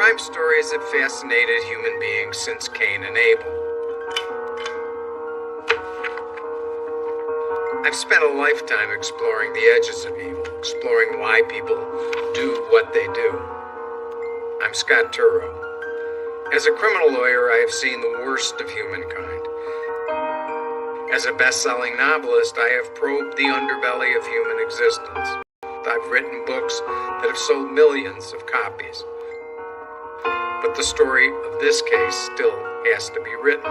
Crime stories have fascinated human beings since Cain and Abel. I've spent a lifetime exploring the edges of evil, exploring why people do what they do. I'm Scott Turo. As a criminal lawyer, I have seen the worst of humankind. As a best-selling novelist, I have probed the underbelly of human existence. I've written books that have sold millions of copies. But the story of this case still has to be written.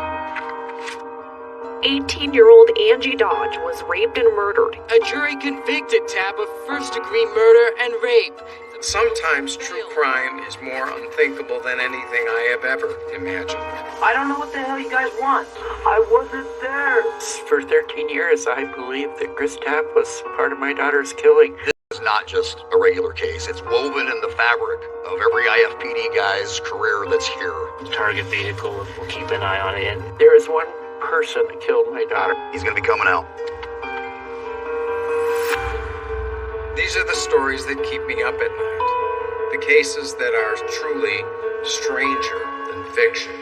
18-year-old Angie Dodge was raped and murdered. A jury convicted Tab of first-degree murder and rape. Sometimes true crime is more unthinkable than anything I have ever imagined. I don't know what the hell you guys want. I wasn't there. For 13 years, I believed that Chris Tapp was part of my daughter's killing. This is not just a regular case. It's woven in the fabric of every IFPD guy's career that's here. Target vehicle, we'll keep an eye on it. There is one person that killed my daughter. He's going to be coming out. These are the stories that keep me up at night. The cases that are truly stranger than fiction.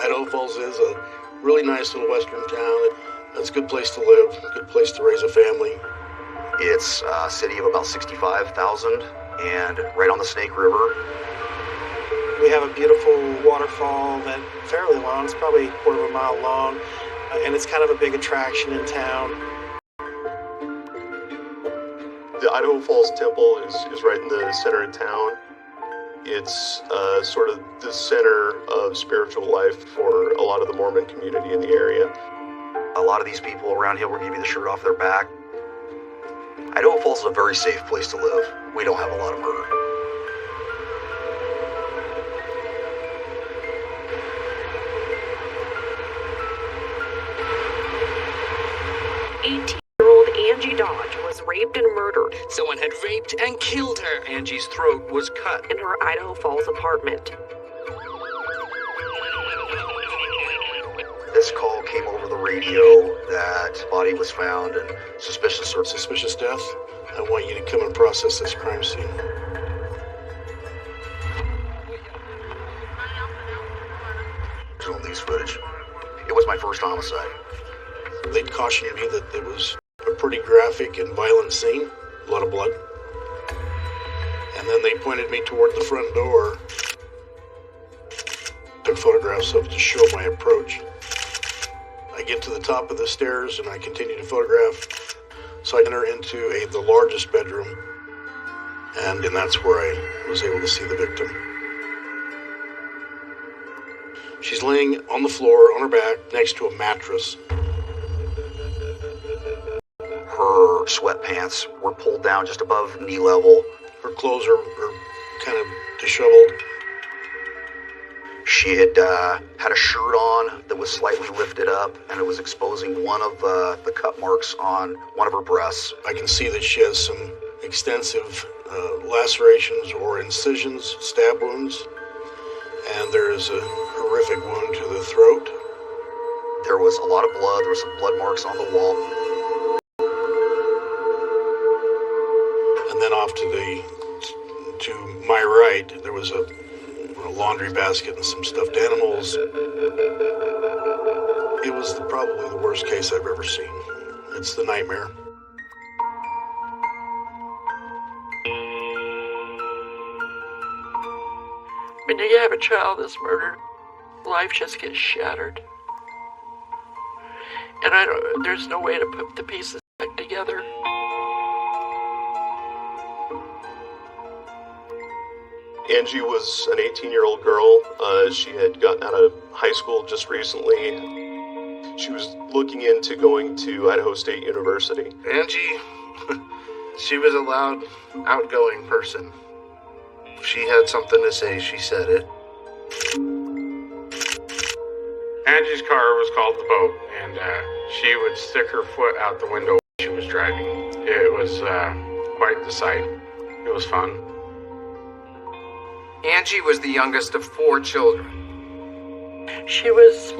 Idaho Falls is a really nice little western town. It's a good place to live, a good place to raise a family. It's a city of about 65,000 and right on the Snake River. We have a beautiful waterfall that's fairly long. It's probably a quarter of a mile long, and it's kind of a big attraction in town. The Idaho Falls Temple is right in the center of town. It's sort of the center of spiritual life for a lot of the Mormon community in the area. A lot of these people around here will give you the shirt off their back. Idaho Falls is a very safe place to live. We don't have a lot of murder. Angie Dodge was raped and murdered. Someone had raped and killed her. Angie's throat was cut In her Idaho Falls apartment. This call came over the radio that body was found and suspicious death. I want you to come and process this crime scene. on these footage. It was my first homicide. They'd cautioned me that it was a pretty graphic and violent scene, a lot of blood. And then they pointed me toward the front door. Took photographs of it to show my approach. I get to the top of the stairs and I continue to photograph. So I enter into the largest bedroom, and that's where I was able to see the victim. She's laying on the floor on her back next to a mattress. Her sweatpants were pulled down just above knee level. Her clothes are kind of disheveled. She had had a shirt on that was slightly lifted up, and it was exposing one of the cut marks on one of her breasts. I can see that she has some extensive lacerations or incisions, stab wounds, and there is a horrific wound to the throat. There was a lot of blood. There were some blood marks on the wall. And then off to my right, there was a laundry basket and some stuffed animals. It was probably the worst case I've ever seen. It's the nightmare. When you have a child that's murdered, life just gets shattered. And there's no way to put the pieces back together. Angie was an 18-year-old girl. She had gotten out of high school just recently. She was looking into going to Idaho State University. Angie, she was a loud, outgoing person. If she had something to say, she said it. Angie's car was called the boat, and she would stick her foot out the window when she was driving. It was quite the sight. It was fun. Angie was the youngest of 4 children. She was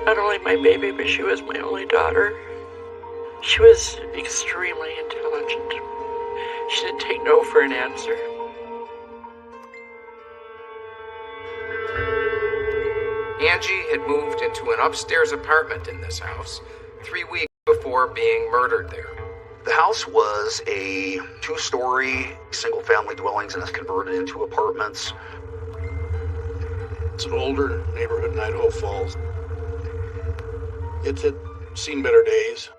not only my baby, but she was my only daughter. She was extremely intelligent. She didn't take no for an answer. Angie had moved into an upstairs apartment in this house 3 weeks before being murdered there. The house was a 2-story single-family dwellings and is converted into apartments. It's an older neighborhood in Idaho Falls. It had seen better days.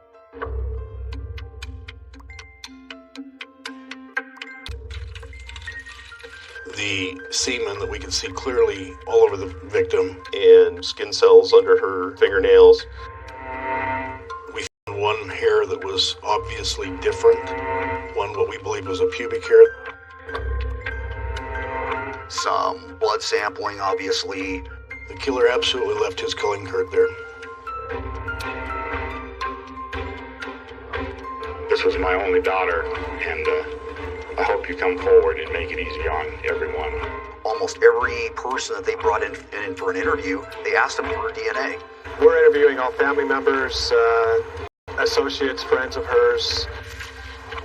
The semen that we could see clearly all over the victim. And skin cells under her fingernails. We found one hair that was obviously different. One what we believe was a pubic hair. Some blood sampling, obviously. The killer absolutely left his calling card there. This was my only daughter, and I hope you come forward and make it easy on everyone. Almost every person that they brought in for an interview, they asked them for DNA. We're interviewing all family members, associates, friends of hers.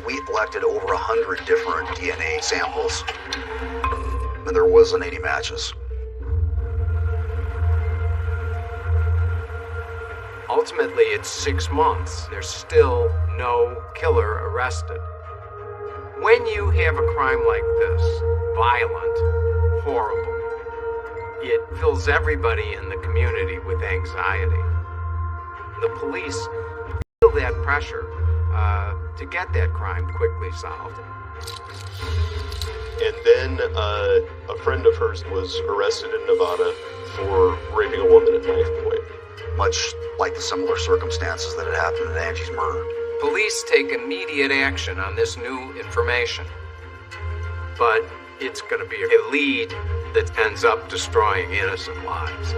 We collected over 100 different DNA samples, and there wasn't any matches. Ultimately, it's 6 months. There's still no killer arrested. When you have a crime like this, violent, horrible, it fills everybody in the community with anxiety. The police feel that pressure to get that crime quickly solved. And then a friend of hers was arrested in Nevada for raping a woman at knife point. Much like the similar circumstances that had happened in Angie's murder. Police take immediate action on this new information. But it's going to be a lead that ends up destroying innocent lives.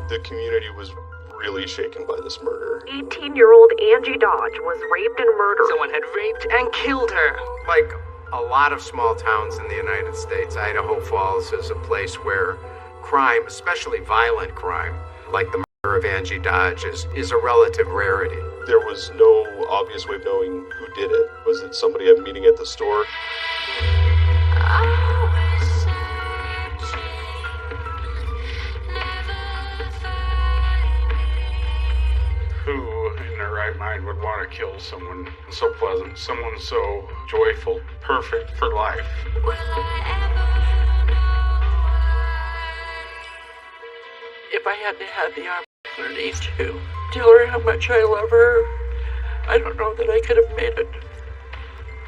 The community was really shaken by this murder. 18-year-old Angie Dodge was raped and murdered. Someone had raped and killed her. Like a lot of small towns in the United States, Idaho Falls is a place where crime, especially violent crime, like the murder of Angie Dodge, is a relative rarity. There was no obvious way of knowing who did it. Was it somebody at a meeting at the store? Who in their right mind would want to kill someone so pleasant, someone so joyful, perfect for life? If I hadn't had the opportunity to tell her how much I love her, I don't know that I could have made it.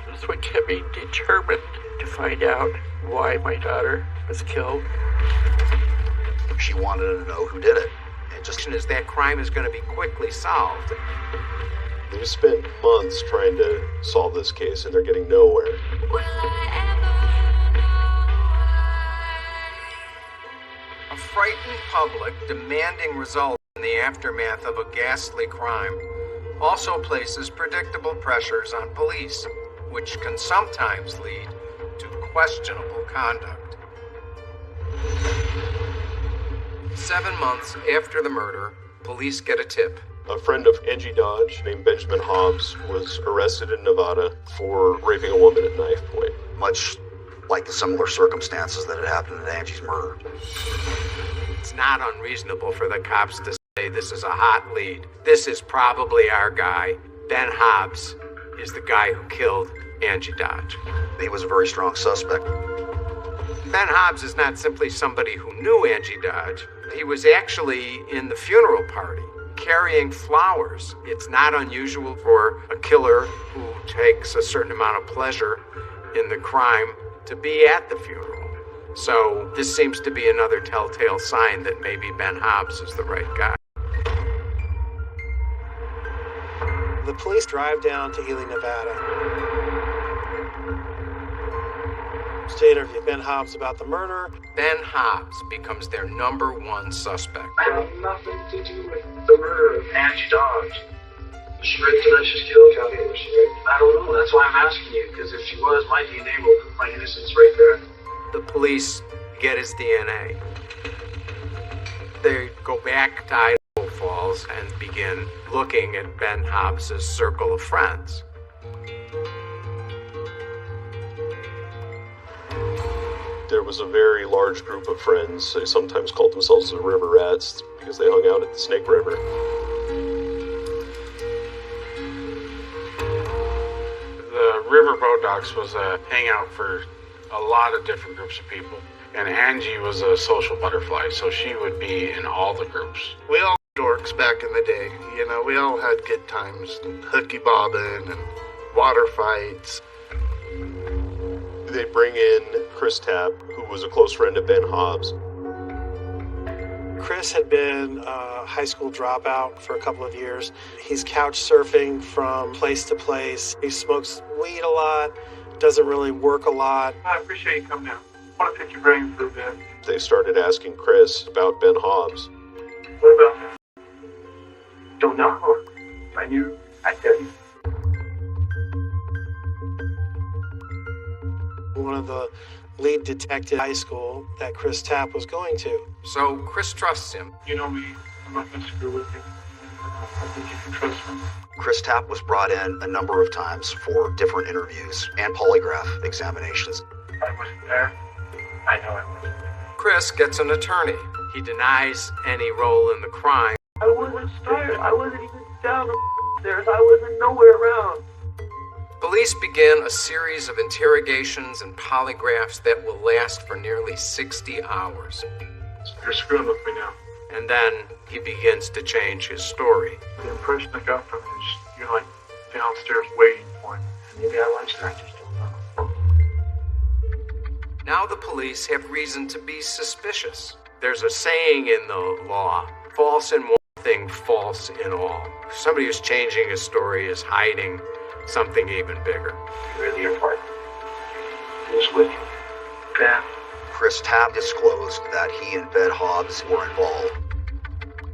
That's what kept me determined to find out why my daughter was killed. She wanted to know who did it. And just Is that crime is going to be quickly solved. They've spent months trying to solve this case and they're getting nowhere. A frightened public demanding results in the aftermath of a ghastly crime also places predictable pressures on police, which can sometimes lead to questionable conduct. 7 months after the murder, police get a tip. A friend of Angie Dodge named Benjamin Hobbs was arrested in Nevada for raping a woman at knife point. much like the similar circumstances that had happened in Angie's murder. It's not unreasonable for the cops to say this is a hot lead. This is probably our guy. Ben Hobbs is the guy who killed Angie Dodge. He was a very strong suspect. Ben Hobbs is not simply somebody who knew Angie Dodge. He was actually in the funeral party, carrying flowers. It's not unusual for a killer who takes a certain amount of pleasure in the crime to be at the funeral. So this seems to be another telltale sign that maybe Ben Hobbs is the right guy. The police drive down to Ely, Nevada. to interview Ben Hobbs about the murder. Ben Hobbs becomes their #1 suspect. I have nothing to do with the murder of Angie Dodge. Was she raped tonight? She's killed? Tell me, was she raped? I don't know. That's why I'm asking you, because if she was, my DNA will prove my innocence right there. The police get his DNA. They go back to Idaho Falls and begin looking at Ben Hobbs' circle of friends. There was a very large group of friends. They sometimes called themselves the River Rats because they hung out at the Snake River. The riverboat docks was a hangout for a lot of different groups of people. And Angie was a social butterfly, so she would be in all the groups. We all dorks back in the day. You know, we all had good times. Hooky bobbing and water fights. They bring in Chris Tapp, who was a close friend of Ben Hobbs. Chris had been a high school dropout for a couple of years. He's couch surfing from place to place. He smokes weed a lot, doesn't really work a lot. I appreciate you coming down. I want to pick your brain for a bit. They started asking Chris about Ben Hobbs. What about him? Don't know. If I knew, I'd tell you. One of the lead detectives at high school that Chris Tapp was going to. So Chris trusts him. You know me. I'm not going to screw with you. I think you can trust me. Chris Tapp was brought in a number of times for different interviews and polygraph examinations. I wasn't there. I know I wasn't. Chris gets an attorney. He denies any role in the crime. I wasn't scared. I wasn't even down the stairs. I wasn't nowhere around. Police begin a series of interrogations and polygraphs that will last for nearly 60 hours. You're screwing with me now. And then he begins to change his story. The impression I got from you is you're like downstairs waiting for him. Maybe I was there. I just don't know. Now the police have reason to be suspicious. There's a saying in the law, false in one thing, false in all. Somebody who's changing his story is hiding something even bigger. Really your part. Who's with you? Ben. Chris Tapp disclosed that he and Ben Hobbs were involved,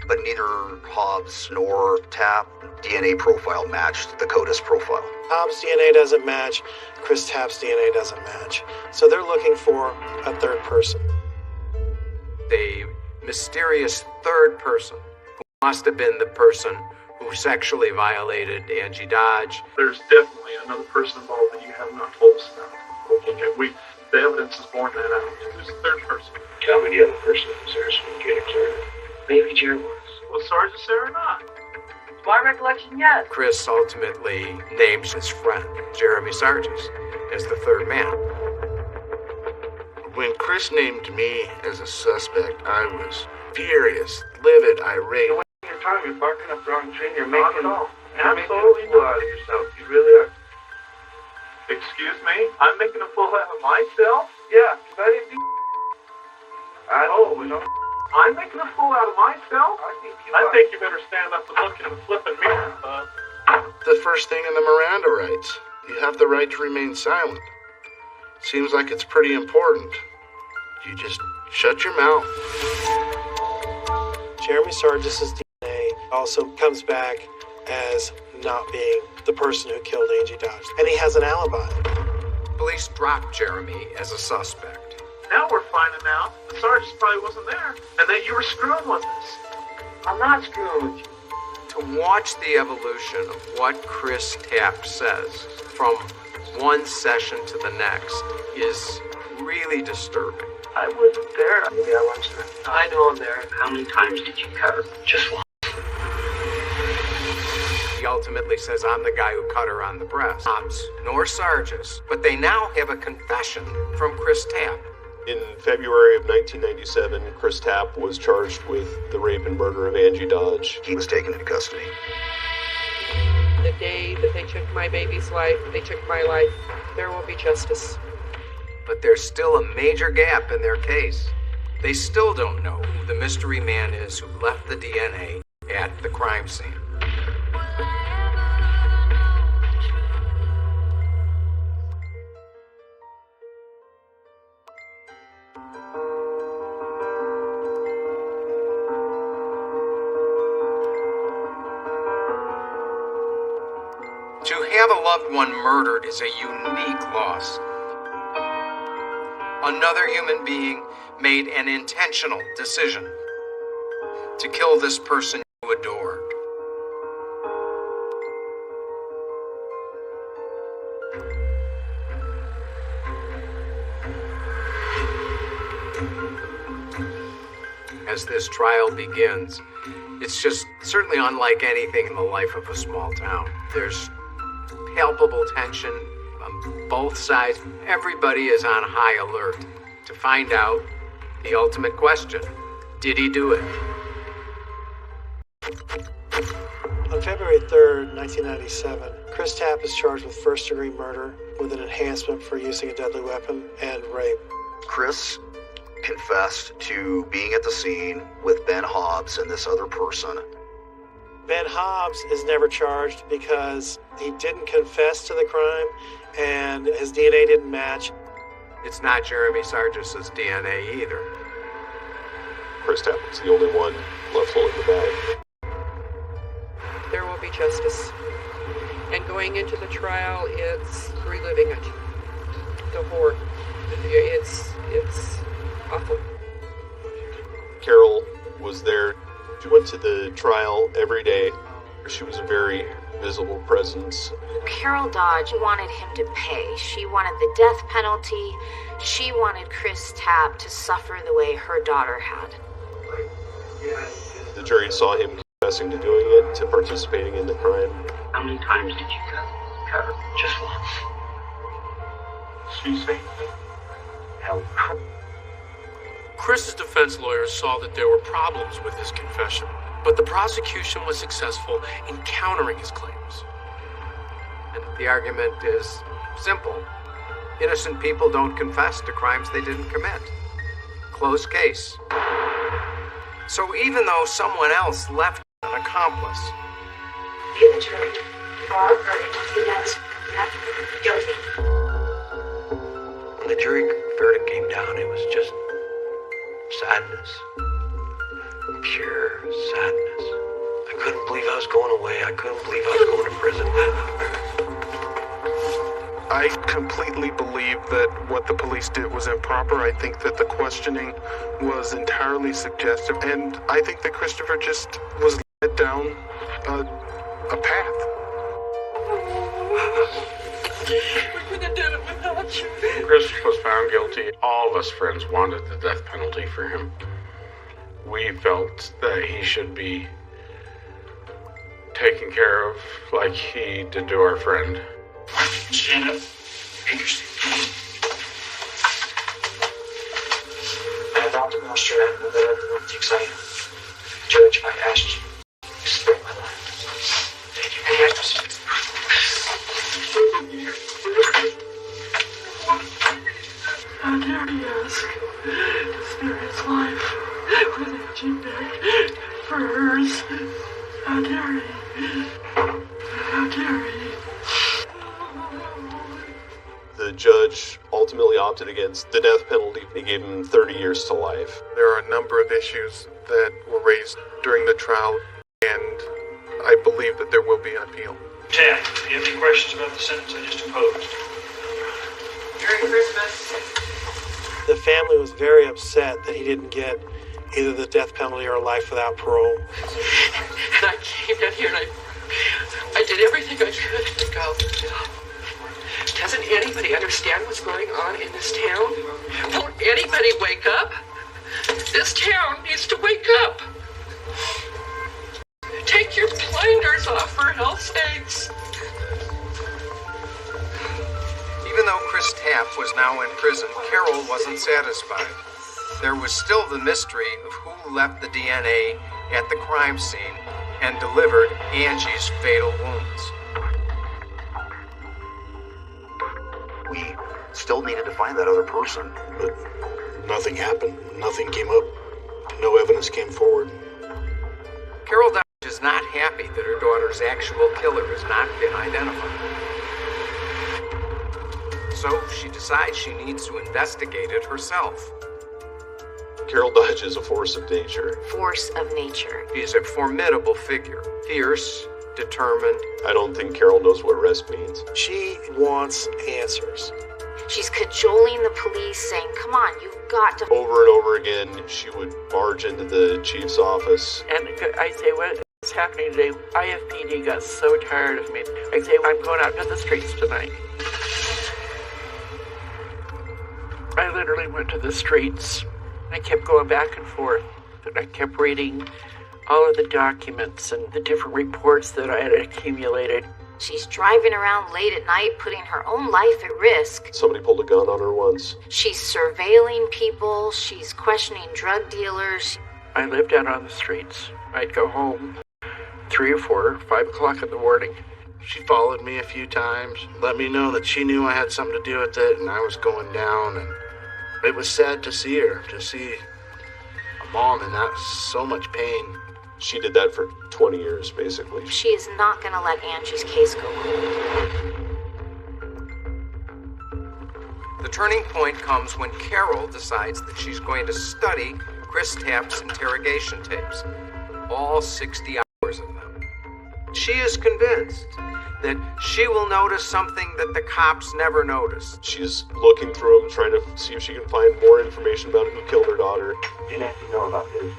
but neither Hobbs nor Tapp DNA profile matched the CODIS profile. Hobbs' DNA doesn't match, Chris Tapp's DNA doesn't match. So they're looking for a third person. The mysterious third person who must have been the person who sexually violated Angie Dodge. There's definitely another person involved that you have not told us about. Okay, the evidence is borne that out. Who's the third person? Tell me the other person was there so we can get it clear. Maybe Jerry was. Was Sergeant Sarah not? To my recollection, yes. Chris ultimately names his friend, Jeremy Sargis, as the third man. When Chris named me as a suspect, I was furious, livid, irate. Your time, you're barking up the wrong tree. You're making it all. Absolutely not. Of yourself. You really are. Excuse me? I'm making a fool out of myself? Yeah, because I didn't do. I'm making a fool out of myself? I think you better stand up and look in the flipping mirror, bud. The first thing in the Miranda rights. You have the right to remain silent. Seems like it's pretty important. You just shut your mouth. Jeremy Sargis' DNA also comes back as not being the person who killed Angie Dodge. And he has an alibi. Police drop Jeremy as a suspect. Now we're finding out the sergeant probably wasn't there, and that you were screwing with us. I'm not screwing with you. To watch the evolution of what Chris Tapp says from one session to the next is really disturbing. I wasn't there. Maybe I was there. I know I'm there. How many times did you cut her? Just one. He ultimately says, I'm the guy who cut her on the breast. Hobbs nor Sargis, but they now have a confession from Chris Tapp. In February of 1997, Chris Tapp was charged with the rape and murder of Angie Dodge. He was taken into custody. The day that they took my baby's life, they took my life. There will be justice. But there's still a major gap in their case. They still don't know who the mystery man is who left the DNA at the crime scene. have a loved one murdered is a unique loss. Another human being made an intentional decision to kill this person you adored. As this trial begins, it's just certainly unlike anything in the life of a small town. There's palpable tension on both sides. Everybody is on high alert to find out the ultimate question. Did he do it? On February 3rd, 1997, Chris Tapp is charged with first-degree murder with an enhancement for using a deadly weapon and rape. Chris confessed to being at the scene with Ben Hobbs and this other person. Ben Hobbs is never charged because he didn't confess to the crime and his DNA didn't match. It's not Jeremy Sargis's DNA either. Chris Tappan's the only one left holding the bag. There will be justice. And going into the trial, it's reliving it. The horror. It's awful. Carol was there. She went to the trial every day. She was a very visible presence. Carol Dodge wanted him to pay. She wanted the death penalty. She wanted Chris Tapp to suffer the way her daughter had. The jury saw him confessing to doing it, to participating in the crime. How many times did you cut her? Just once. She said, "Help." Chris's defense lawyers saw that there were problems with his confession, but the prosecution was successful in countering his claims. And the argument is simple. Innocent people don't confess to crimes they didn't commit. Closed case. So even though someone else left an accomplice, The jury for defense guilty. When the jury verdict came down, it was just sadness. Pure sadness. I couldn't believe I was going away. I couldn't believe I was going to prison. I completely believe that what the police did was improper. I think that the questioning was entirely suggestive, and I think that Christopher just was led down a path. We could have done it without you. When Chris was found guilty, all of us friends wanted the death penalty for him. We felt that he should be taken care of like he did to our friend. Stand up. Interesting. I thought to go straight out of the bed. Everyone thinks I am. Judge, I asked you to spare my life. Thank you. And I just... How dare he ask to spare his life with Angie back for hers? How dare he? How dare he? The judge ultimately opted against the death penalty. He gave him 30 years to life. There are a number of issues that were raised during the trial, and I believe that there will be an appeal. Ted, do you have any questions about the sentence I just imposed? Merry Christmas. The family was very upset that he didn't get either the death penalty or life without parole. And I came down here and I did everything I could to go. Doesn't anybody understand what's going on in this town? Won't anybody wake up? This town needs to wake up. Take your blinders off, for hell's sakes. even though Chris Tapp was now in prison, Carol wasn't satisfied. There was still the mystery of who left the DNA at the crime scene and delivered Angie's fatal wounds. We still needed to find that other person. But nothing happened. Nothing came up. No evidence came forward. Carol Dodge is not happy that her daughter's actual killer has not been identified. So she decides she needs to investigate it herself. Carol Dodge is a force of nature. Force of nature. She is a formidable figure, fierce, determined. I don't think Carol knows what rest means. She wants answers. She's cajoling the police, saying, come on, you've got to... Over and over again, she would barge into the chief's office. And I say, what's happening today? IFPD got so tired of me. I say, I'm going out to the streets tonight. I literally went to the streets. I kept going back and forth. And I kept reading all of the documents and the different reports that I had accumulated. She's driving around late at night, putting her own life at risk. Somebody pulled a gun on her once. She's surveilling people. She's questioning drug dealers. I lived out on the streets. I'd go home 3 or 4 or 5 o'clock in the morning. She followed me a few times, let me know that she knew I had something to do with it, and I was going down, and it was sad to see her, to see a mom in that so much pain. She did that for 20 years, basically. She is not going to let Angie's case go cold. The turning point comes when Carol decides that she's going to study Chris Tapp's interrogation tapes, all 60 hours of them. She is convinced that she will notice something that the cops never noticed. She's looking through them, trying to see if she can find more information about who killed her daughter. Did anything know about this?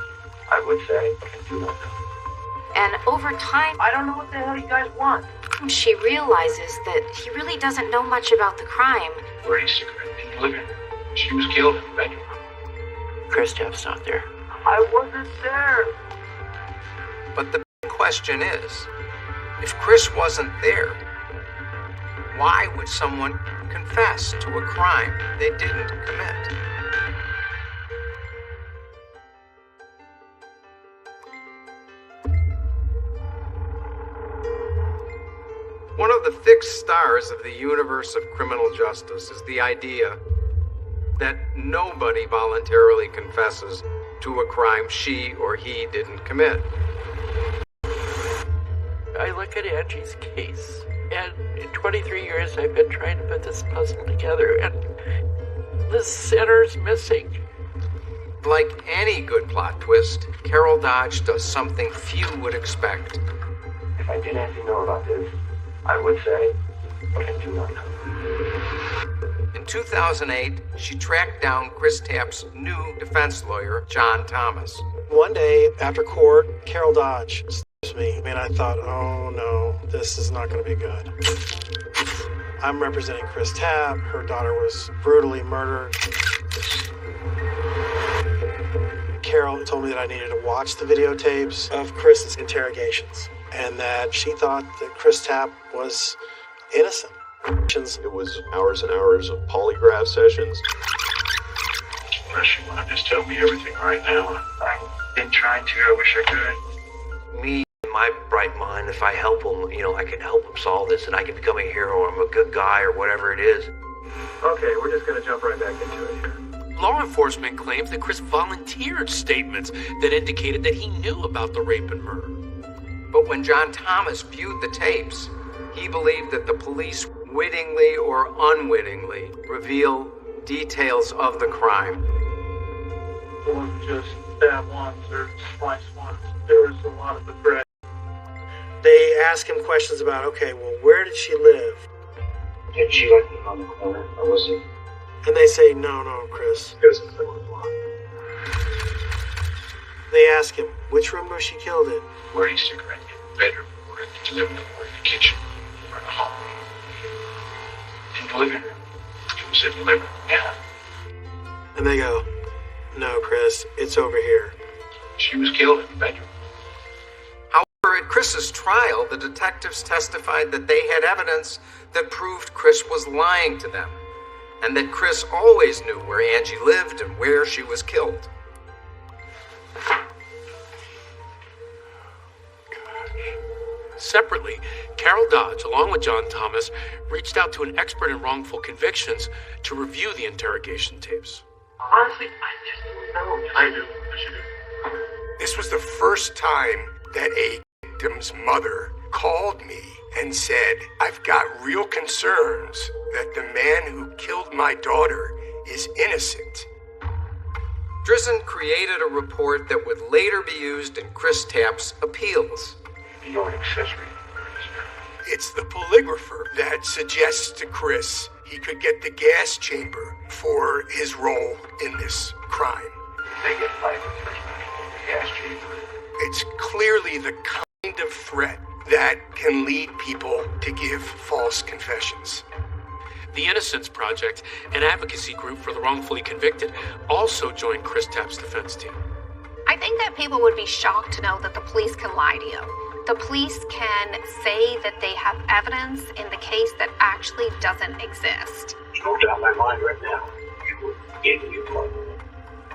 I would say, I do not know. And over time, I don't know what the hell you guys want. she realizes that he really doesn't know much about the crime. Where is cigarette in the living room? She was killed in the bedroom. Chris Tapp's not there. I wasn't there. But the big question is, if Chris wasn't there, why would someone confess to a crime they didn't commit? One of the fixed stars of the universe of criminal justice is the idea that nobody voluntarily confesses to a crime she or he didn't commit. I look at Angie's case, and in 23 years I've been trying to put this puzzle together, and the center's missing. Like any good plot twist, Carol Dodge does something few would expect. If I did anything know about this, I would say, but I do not know. In 2008, she tracked down Chris Tapp's new defense lawyer, John Thomas. One day after court, Carol Dodge stops me, and I thought, oh no, this is not going to be good. I'm representing Chris Tapp. Her daughter was brutally murdered. Carol told me that I needed to watch the videotapes of Chris's interrogations, and that she thought that Chris Tapp was innocent. It was hours and hours of polygraph sessions. Unless you want to just tell me everything right now. I've been trying to. I wish I could. Me, in my bright mind, if I help him, I can help him solve this, and I can become a hero, or I'm a good guy, or whatever it is. Okay, we're just going to jump right back into it here. Law enforcement claims that Chris volunteered statements that indicated that he knew about the rape and murder. But when John Thomas viewed the tapes, he believed that the police wittingly or unwittingly reveal details of the crime. It wasn't just stab once or slice once. There was a lot of the thread. They ask him questions about, okay, well, where did she live? Did she like me on the corner, or was it? And they say, no, Chris. It was in the middle of the block. They ask him, which room was she killed in? Where did he cigarette in the bedroom, or in the living room, or in the kitchen, or in the hall? In the living room. It was in the living room, yeah. And they go, no, Chris, it's over here. She was killed in the bedroom. However, at Chris's trial, the detectives testified that they had evidence that proved Chris was lying to them, and that Chris always knew where Angie lived and where she was killed. Separately, Carol Dodge, along with John Thomas, reached out to an expert in wrongful convictions to review the interrogation tapes. Honestly, I just don't know. I do. Yes, you do. This was the first time that a victim's mother called me and said, I've got real concerns that the man who killed my daughter is innocent. Drizzen created a report that would later be used in Chris Tapp's appeals. You're an accessory. It's the polygrapher that suggests to Chris he could get the gas chamber for his role in this crime. They get life imprisonment for the gas chamber. It's clearly the kind of threat that can lead people to give false confessions. The Innocence Project, an advocacy group for the wrongfully convicted, also joined Chris Tapp's defense team. I think that people would be shocked to know that the police can lie to you. The police can say that they have evidence in the case that actually doesn't exist. No doubt in my mind right now. You gave me blood.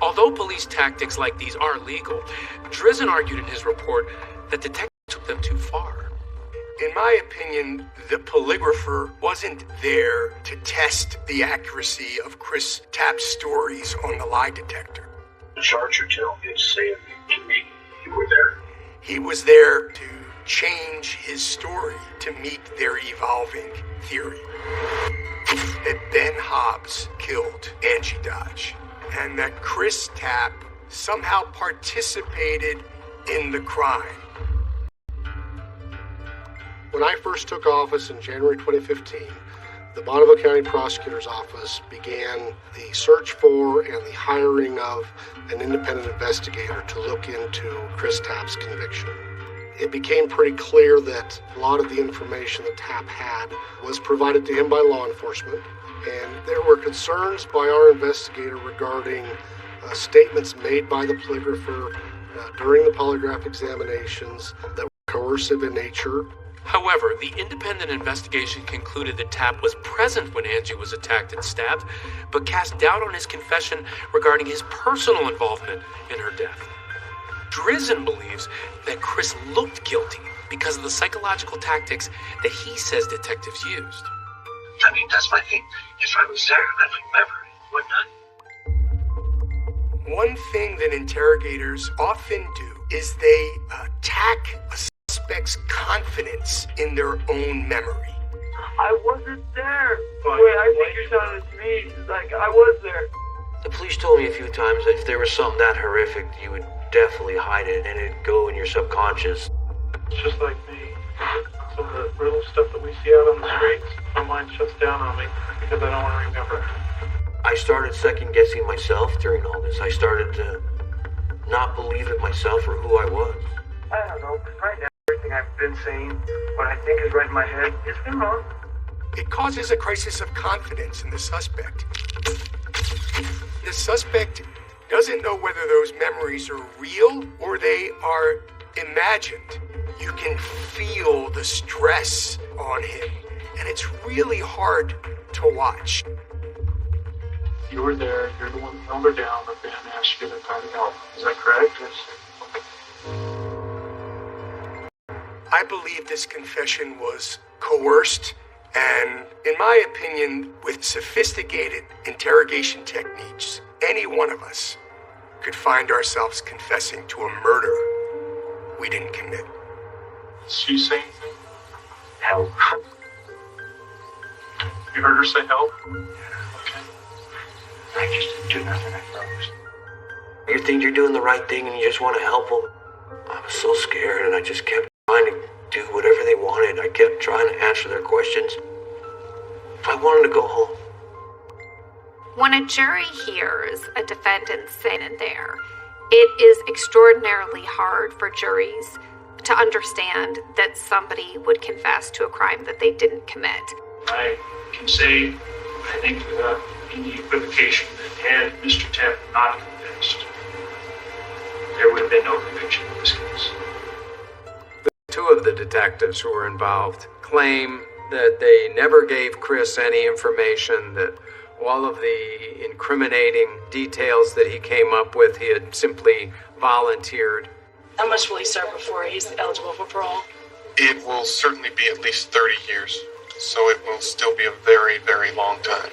Although police tactics like these are legal, Drizzen argued in his report that detectives took them too far. In my opinion, the polygrapher wasn't there to test the accuracy of Chris Tapp's stories on the lie detector. The charge you're telling me is saying to me you were there. He was there to change his story to meet their evolving theory. That Ben Hobbs killed Angie Dodge, and that Chris Tapp somehow participated in the crime. When I first took office in January 2015, the Bonneville County Prosecutor's Office began the search for and the hiring of an independent investigator to look into Chris Tapp's conviction. It became pretty clear that a lot of the information that Tapp had was provided to him by law enforcement, and there were concerns by our investigator regarding statements made by the polygrapher during the polygraph examinations that were coercive in nature. However, the independent investigation concluded that Tapp was present when Angie was attacked and stabbed, but cast doubt on his confession regarding his personal involvement in her death. Drizzen believes that Chris looked guilty because of the psychological tactics that he says detectives used. I mean, that's my thing. If I was there, I'd remember it, wouldn't I? One thing that interrogators often do is they attack a suspect's confidence in their own memory. I wasn't there. Wait, I think you're telling it to me. Like, I was there. The police told me a few times that if there was something that horrific, you would definitely hide it and it'd go in your subconscious. It's just like me. Some of the real stuff that we see out on the streets, my mind shuts down on me because I don't want to remember. I started second guessing myself during all this. I started to not believe it myself or who I was. I don't know, because right now, everything I've been saying, what I think is right in my head, it's been wrong. It causes a crisis of confidence in the suspect. The suspect doesn't know whether those memories are real or they are imagined. You can feel the stress on him, and it's really hard to watch. You were there, you're the one that held her down, but Ben asked you to try to help. Is that correct? Yes. I believe this confession was coerced, and in my opinion, with sophisticated interrogation techniques, any one of us could find ourselves confessing to a murder we didn't commit. She saying Help. You heard her say help? Okay. I just didn't do nothing, I promise. You think you're doing the right thing and you just want to help them? I was so scared and I just kept trying to do whatever they wanted. I kept trying to answer their questions. I wanted to go home. When a jury hears a defendant saying there, it is extraordinarily hard for juries to understand that somebody would confess to a crime that they didn't commit. I can say, I think without any equivocation, that had Mr. Tapp not confessed, there would have been no conviction in this case. Two of the detectives who were involved claim that they never gave Chris any information, that all of the incriminating details that he came up with, he had simply volunteered. How much will he serve before he's eligible for parole? It will certainly be at least 30 years, so it will still be a very, very long time.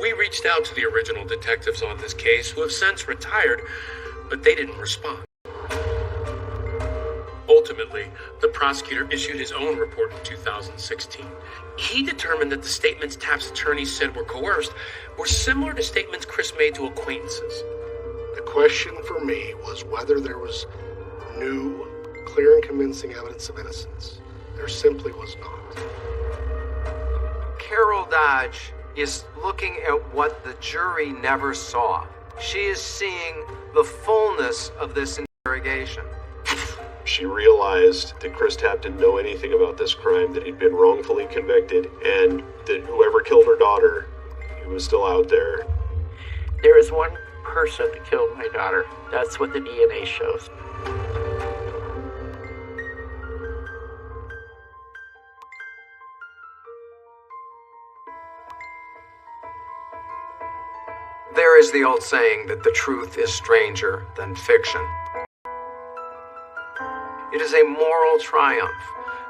We reached out to the original detectives on this case, who have since retired, but they didn't respond. Ultimately, the prosecutor issued his own report in 2016. He determined that the statements Tapp's attorneys said were coerced were similar to statements Chris made to acquaintances. The question for me was whether there was new, clear and convincing evidence of innocence. There simply was not. Carol Dodge is looking at what the jury never saw. She is seeing the fullness of this interrogation. She realized that Chris Tapp didn't know anything about this crime, that he'd been wrongfully convicted, and that whoever killed her daughter, he was still out there. There is one person that killed my daughter. That's what the DNA shows. There is the old saying that the truth is stranger than fiction. It is a moral triumph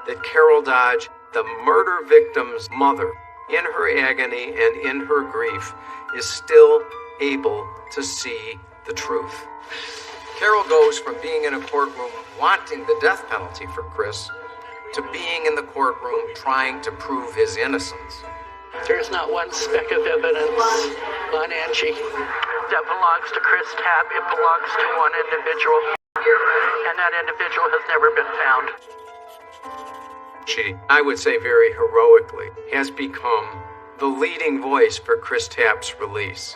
that Carol Dodge, the murder victim's mother, in her agony and in her grief, is still able to see the truth. Carol goes from being in a courtroom wanting the death penalty for Chris to being in the courtroom trying to prove his innocence. There's not one speck of evidence on Angie that belongs to Chris Tapp. It belongs to one individual, and that individual has never been found. She, I would say very heroically, has become the leading voice for Chris Tapp's release.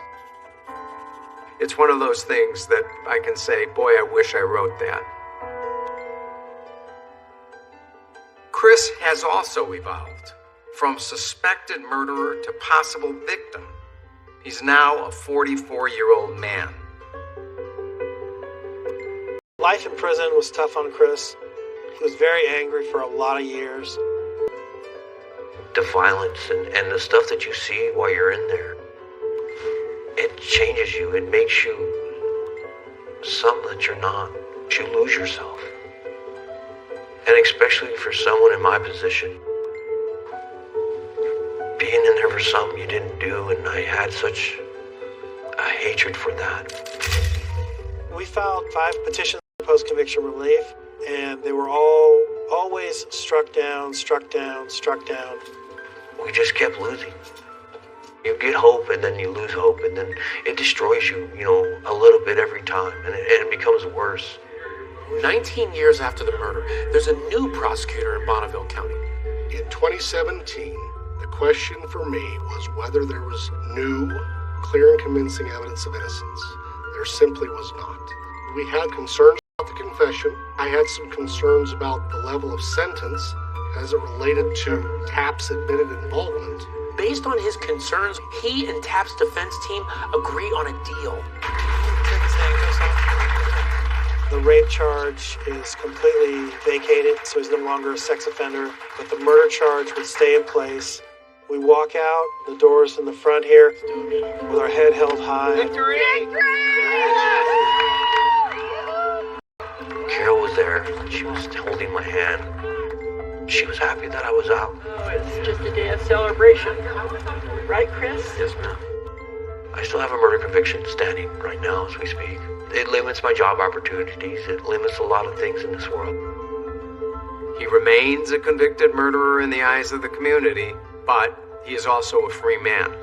It's one of those things that I can say, boy, I wish I wrote that. Chris has also evolved from suspected murderer to possible victim. He's now a 44-year-old man. Life in prison was tough on Chris. He was very angry for a lot of years. The violence and the stuff that you see while you're in there, it changes you. It makes you something that you're not. You lose yourself. And especially for someone in my position, being in there for something you didn't do, and I had such a hatred for that. We filed 5 petitions for post-conviction relief, and they were all always struck down, struck down, struck down. We just kept losing. You get hope, and then you lose hope, and then it destroys you, a little bit every time, and it becomes worse. 19 years after the murder, there's a new prosecutor in Bonneville County. In 2017, the question for me was whether there was new, clear and convincing evidence of innocence. There simply was not. We had concerns about the confession. I had some concerns about the level of sentence as it related to Tapp's admitted involvement. Based on his concerns, he and Tapp's defense team agree on a deal. The rape charge is completely vacated, so he's no longer a sex offender, but the murder charge would stay in place. We walk out, the doors in the front here, with our head held high. Victory! Carol was there. She was holding my hand. She was happy that I was out. Oh, it's just a day of celebration. Right, Chris? Yes, ma'am. I still have a murder conviction standing right now as we speak. It limits my job opportunities. It limits a lot of things in this world. He remains a convicted murderer in the eyes of the community, but he is also a free man.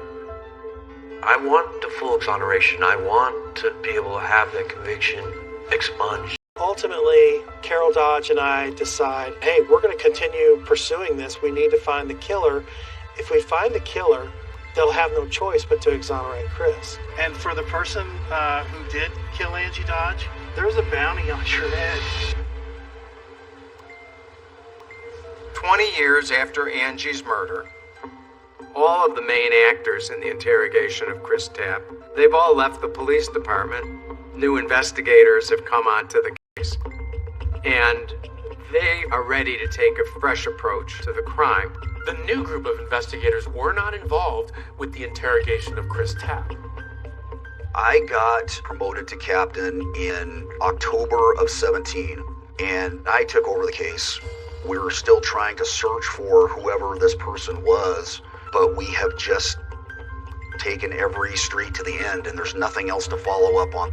I want the full exoneration. I want to be able to have that conviction expunged. Ultimately, Carol Dodge and I decide, hey, we're going to continue pursuing this. We need to find the killer. If we find the killer, they'll have no choice but to exonerate Chris. And for the person who did kill Angie Dodge, there's a bounty on your head. 20 years after Angie's murder, all of the main actors in the interrogation of Chris Tapp, they've all left the police department. New investigators have come onto the case, and they are ready to take a fresh approach to the crime. The new group of investigators were not involved with the interrogation of Chris Tapp. I got promoted to captain in October of 17, and I took over the case. We were still trying to search for whoever this person was, but we have just taken every street to the end, and there's nothing else to follow up on.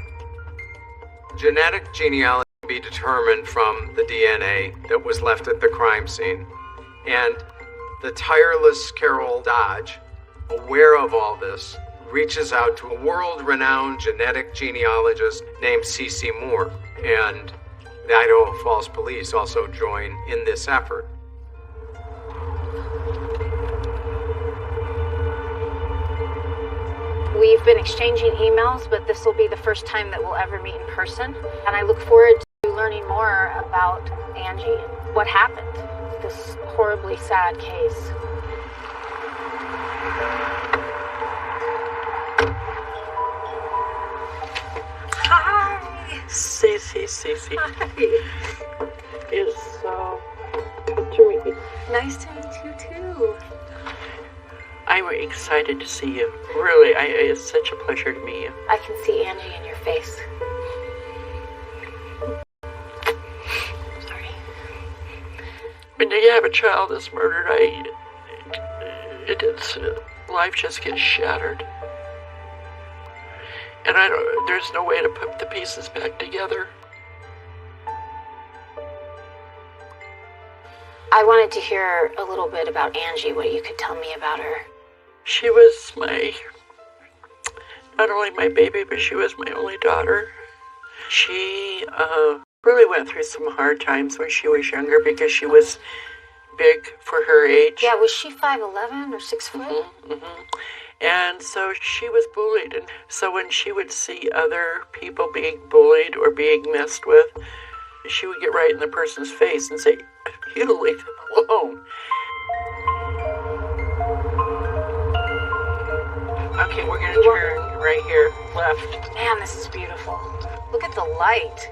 Genetic genealogy can be determined from the DNA that was left at the crime scene, and the tireless Carol Dodge, aware of all this, reaches out to a world-renowned genetic genealogist named C.C. Moore, and The Idaho Falls Police also join in this effort. We've been exchanging emails, but this will be the first time that we'll ever meet in person. And I look forward to learning more about Angie and what happened. This horribly sad case. Hi! Cece. Hi. It's so good to meet you. Nice to meet you too. I'm excited to see you. Really, it's such a pleasure to meet you. I can see Angie in your face. Sorry. When you have a child that's murdered, life just gets shattered. And there's no way to put the pieces back together. I wanted to hear a little bit about Angie, what you could tell me about her. She was not only my baby, but she was my only daughter. She really went through some hard times when she was younger because she was big for her age. Yeah, was she 5'11" or 6 foot? Mm-hmm. And so she was bullied. And so when she would see other people being bullied or being messed with, she would get right in the person's face and say, "You leave them alone." Okay, we're going to turn right here, left. Man, this is beautiful. Look at the light.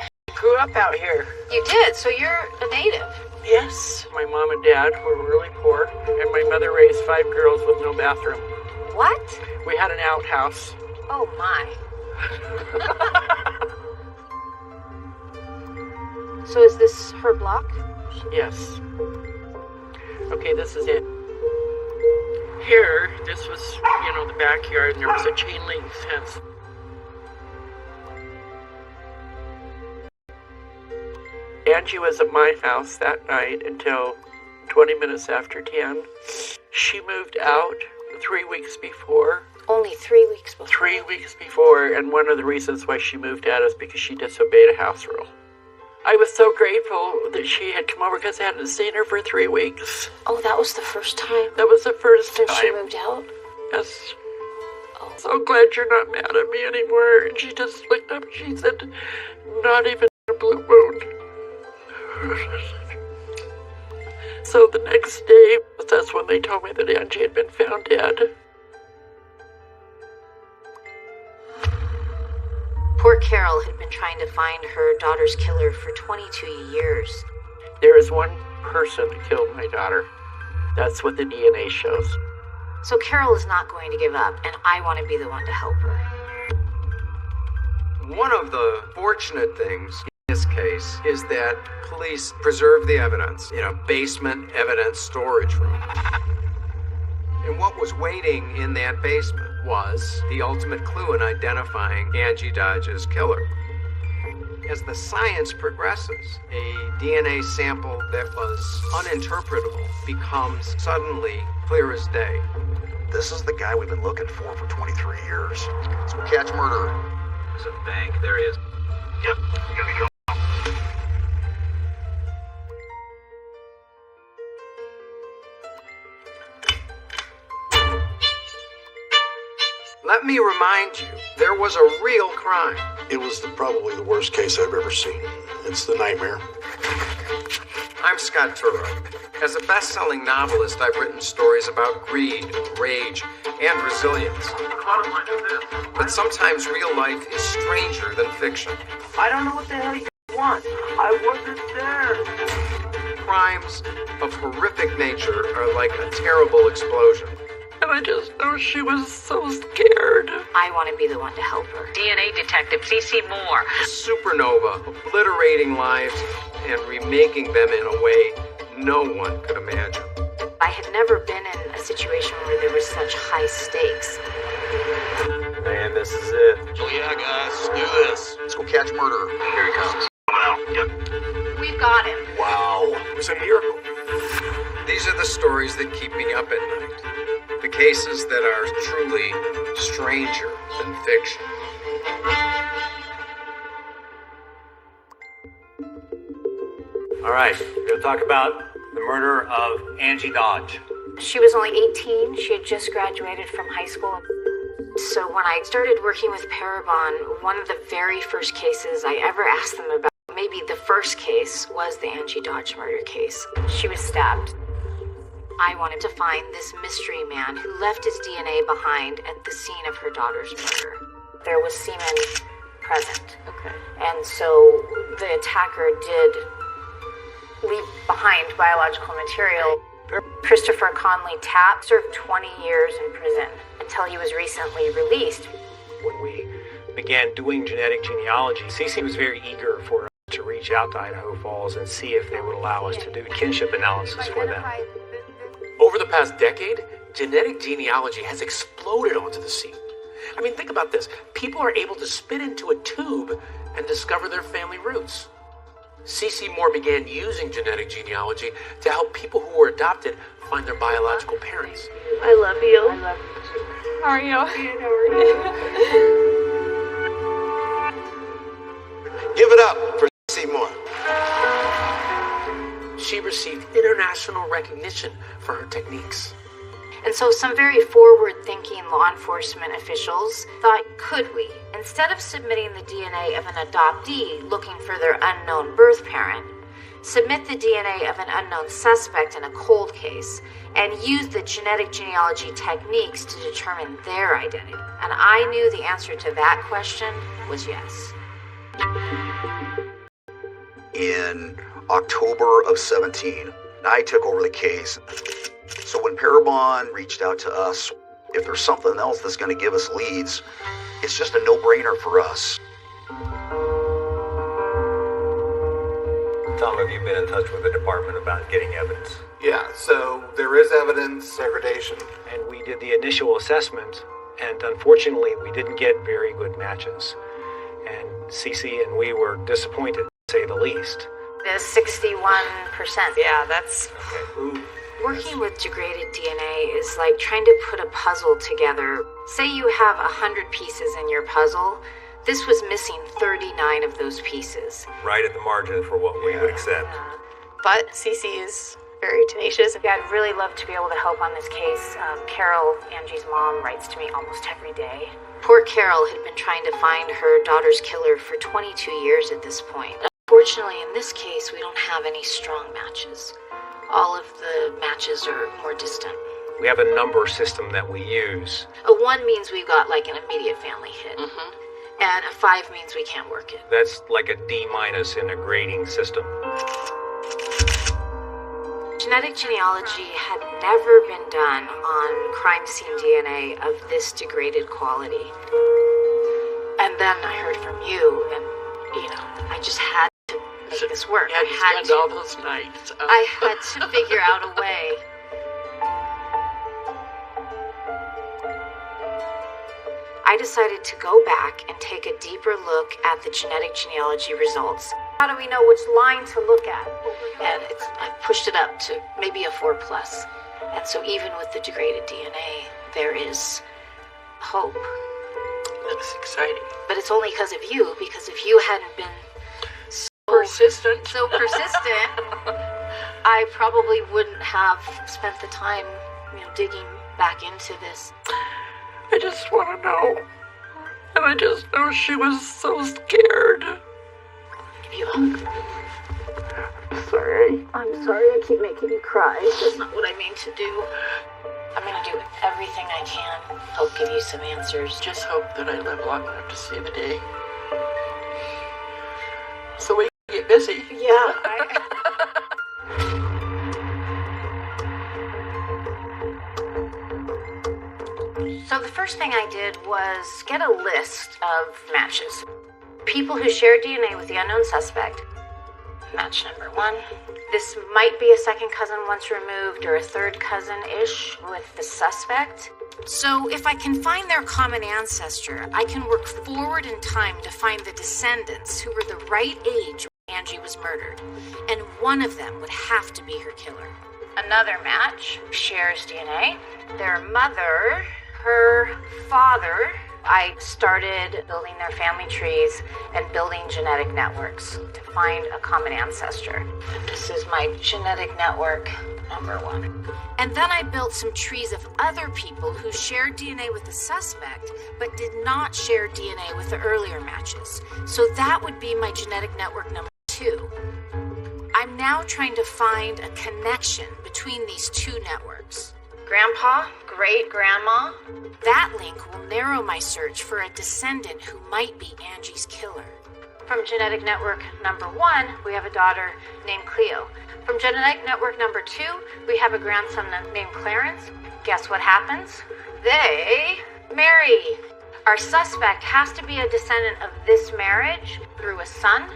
I grew up out here. You did, so you're a native. Yes. My mom and dad were really poor, and my mother raised 5 girls with no bathroom. What? We had an outhouse. Oh, my. So is this her block? Yes. Okay, this is it. Here, this was, the backyard, and there was a chain link fence. Angie was at my house that night until 20 minutes after 10. She moved out 3 weeks before. Only 3 weeks before? 3 weeks before, and one of the reasons why she moved out is because she disobeyed a house rule. I was so grateful that she had come over because I hadn't seen her for 3 weeks. Oh, that was the first time? That was the first time. She moved out? Yes. Oh. So glad you're not mad at me anymore. And she just looked up and she said, "Not even a blue moon." So the next day, that's when they told me that Angie had been found dead. Poor Carol had been trying to find her daughter's killer for 22 years. There is one person that killed my daughter. That's what the DNA shows. So Carol is not going to give up, and I want to be the one to help her. One of the fortunate things in this case is that police preserve the evidence in a basement evidence storage room. And what was waiting in that basement was the ultimate clue in identifying Angie Dodge's killer. As the science progresses, a DNA sample that was uninterpretable becomes suddenly clear as day. This is the guy we've been looking for 23 years. Let's go catch murderer. There's a bank. There he is. Yep. Here we go. Let me remind you, there was a real crime. It was probably the worst case I've ever seen. It's the nightmare. I'm Scott Turow. As a best-selling novelist, I've written stories about greed, rage, and resilience. But sometimes real life is stranger than fiction. I don't know what the hell you want. I wasn't there. Crimes of horrific nature are like a terrible explosion. And I just know she was so scared. I want to be the one to help her. DNA detective C.C. Moore. A supernova obliterating lives and remaking them in a way no one could imagine. I had never been in a situation where there were such high stakes. And this is it. Oh yeah, guys, let's do this. Let's go catch murderer. Here he comes. Yep. We've got him. Wow. It was a miracle. These are the stories that keep me up at night. The cases that are truly stranger than fiction. All right, we're going to talk about the murder of Angie Dodge. She was only 18. She had just graduated from high school. So when I started working with Parabon, one of the very first cases I ever asked them about, maybe the first case, was the Angie Dodge murder case. She was stabbed. I wanted to find this mystery man who left his DNA behind at the scene of her daughter's murder. There was semen present. Okay. And so the attacker did leave behind biological material. Christopher Conley Tapp served 20 years in prison until he was recently released. When we began doing genetic genealogy, Cece was very eager for us to reach out to Idaho Falls and see if they would allow us to do kinship analysis for them. Over the past decade, genetic genealogy has exploded onto the scene. I mean, think about this. People are able to spit into a tube and discover their family roots. C.C. Moore began using genetic genealogy to help people who were adopted find their biological parents. I love you. I love you too. How are you? Good, how are you? Give it up for Seymour. She received international recognition for her techniques. And so some very forward-thinking law enforcement officials thought, could we, instead of submitting the DNA of an adoptee looking for their unknown birth parent, submit the DNA of an unknown suspect in a cold case and use the genetic genealogy techniques to determine their identity? And I knew the answer to that question was yes. In October of 17, I took over the case. So when Parabon reached out to us, if there's something else that's going to give us leads, it's just a no-brainer for us. Tom, have you been in touch with the department about getting evidence? Yeah, so there is evidence, degradation. And we did the initial assessment, and unfortunately, we didn't get very good matches. And Cece and we were disappointed, to say the least. The 61%. Yeah, that's... Okay. Working with degraded DNA is like trying to put a puzzle together. Say you have 100 pieces in your puzzle. This was missing 39 of those pieces. Right at the margin for what we would accept. But Cece is very tenacious. Yeah, I'd really love to be able to help on this case. Carol, Angie's mom, writes to me almost every day. Poor Carol had been trying to find her daughter's killer for 22 years at this point. Unfortunately, in this case, we don't have any strong matches. All of the matches are more distant. We have a number system that we use. A 1 means we've got like an immediate family hit. Mm-hmm. And a 5 means we can't work it. That's like a D- in a grading system. Genetic genealogy had never been done on crime scene DNA of this degraded quality. And then I heard from you, and, I just had to make this work. Yeah, I had all those nights. I had to figure out a way. I decided to go back and take a deeper look at the genetic genealogy results. How do we know which line to look at? And I pushed it up to maybe a 4+. And so even with the degraded DNA, there is hope. That's exciting. But it's only because of you, because if you hadn't been persistent, I probably wouldn't have spent the time, digging back into this. I just want to know. And I just know she was so scared. Give you a hug. Sorry. I'm sorry I keep making you cry. That's not what I mean to do. I'm going to do everything I can. Help give you some answers. Just hope that I live long enough to see the day. So we get busy. Yeah. So the first thing I did was get a list of matches. People who shared DNA with the unknown suspect. Match number 1. This might be a second cousin once removed or a third cousin-ish with the suspect. So if I can find their common ancestor, I can work forward in time to find the descendants who were the right age when Angie was murdered. And one of them would have to be her killer. Another match shares DNA. Their mother, her father, I started building their family trees and building genetic networks to find a common ancestor. This is my genetic network number 1. And then I built some trees of other people who shared DNA with the suspect, but did not share DNA with the earlier matches. So that would be my genetic network number 2. I'm now trying to find a connection between these two networks. Grandpa, great-grandma. That link will narrow my search for a descendant who might be Angie's killer. From genetic network number 1, we have a daughter named Cleo. From genetic network number 2, we have a grandson named Clarence. Guess what happens? They marry. Our suspect has to be a descendant of this marriage through a son.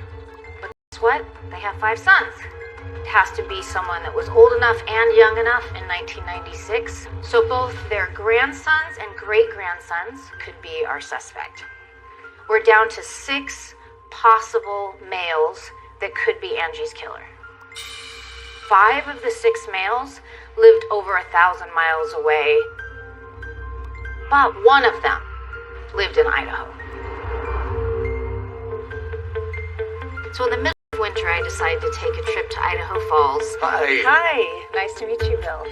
But guess what? They have 5 sons. It has to be someone that was old enough and young enough in 1996. So both their grandsons and great-grandsons could be our suspect. We're down to 6 possible males that could be Angie's killer. 5 of the 6 males lived over 1,000 miles away, but one of them lived in Idaho. So in the middle of winter, I decided to take a trip to Idaho Falls. Hi. Nice to meet you, Bill.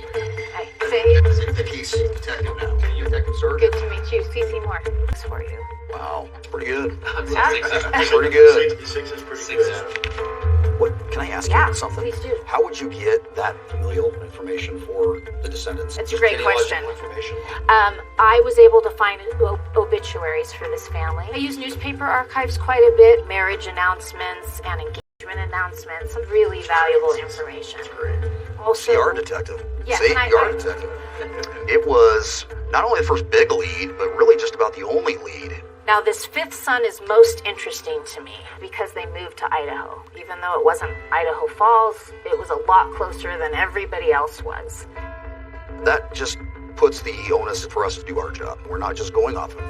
Hi. Say. Vicky's detective now. Are you detective, sir? Good to meet you. CC Moore. Thanks for you. Wow, pretty good. Yeah. Pretty good. 6 is pretty good. What, can I ask you something? Please do. How would you get that familial information for the descendants? That's a great question. Information? I was able to find obituaries for this family. I use newspaper archives quite a bit, marriage announcements and engagement announcements, some really valuable information. That's great. Also, you are a detective. Yeah, See, you are a detective. It was not only the first big lead, but really just about the only lead. Now, this 5th son is most interesting to me because they moved to Idaho. Even though it wasn't Idaho Falls, it was a lot closer than everybody else was. That just puts the onus for us to do our job. We're not just going off of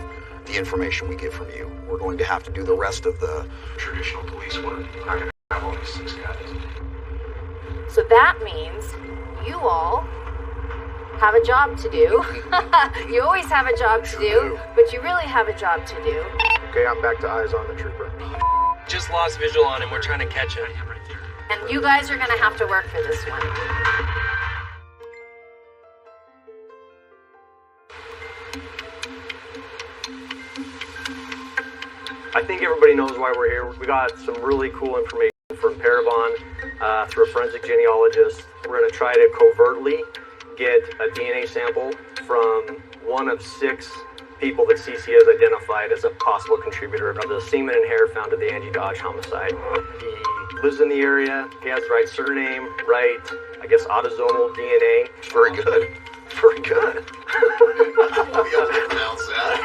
the information we get from you. We're going to have to do the rest of the Traditional police work. You're not going to have all these 6 guys. So that means you all have a job to do. You always have a job to do, but you really have a job to do. Okay, I'm back to eyes on the trooper. Just lost visual on him. We're trying to catch him. And you guys are going to have to work for this one. I think everybody knows why we're here. We got some really cool information from Parabon through a forensic genealogist. We're going to try to covertly get a DNA sample from one of 6 people that CC has identified as a possible contributor of the semen and hair found at the Angie Dodge homicide. He lives in the area, he has the right surname, right, I guess, autosomal DNA. Very good. Very good. We'll be able to pronounce that.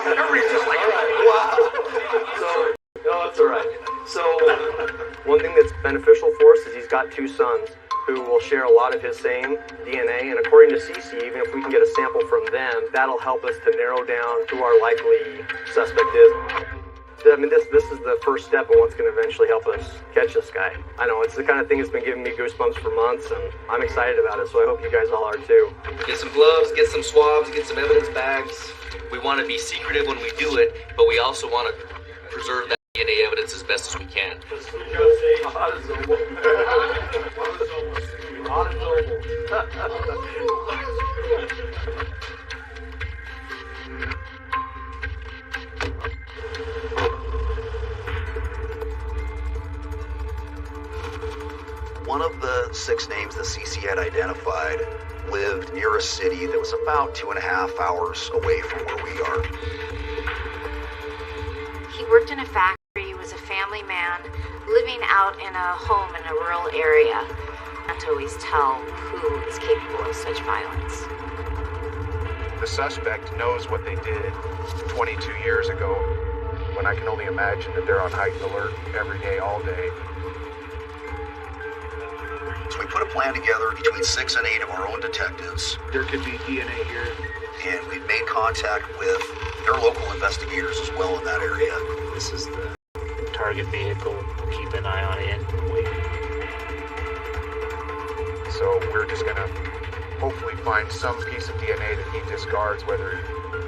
Everybody's just like, wow. So, no, it's all right. So, one thing that's beneficial for us is he's got 2 sons who will share a lot of his same DNA, and according to CC, even if we can get a sample from them, that'll help us to narrow down who our likely suspect is. I mean, this is the first step in what's going to eventually help us catch this guy. I know, it's the kind of thing that's been giving me goosebumps for months, and I'm excited about it, so I hope you guys all are too. Get some gloves, get some swabs, get some evidence bags. We want to be secretive when we do it, but we also want to preserve that DNA evidence as best as we can. One of the 6 names that CC had identified lived near a city that was about 2.5 hours away from where we are. He worked in a factory, was a family man, living out in a home in a rural area. Can't always tell who is capable of such violence. The suspect knows what they did 22 years ago, when I can only imagine that they're on heightened alert every day, all day. So we put a plan together between 6 and 8 of our own detectives. There could be DNA here. And we've made contact with their local investigators as well in that area. This is the target vehicle. Keep an eye on it. Wait. So we're just gonna hopefully find some piece of DNA that he discards, whether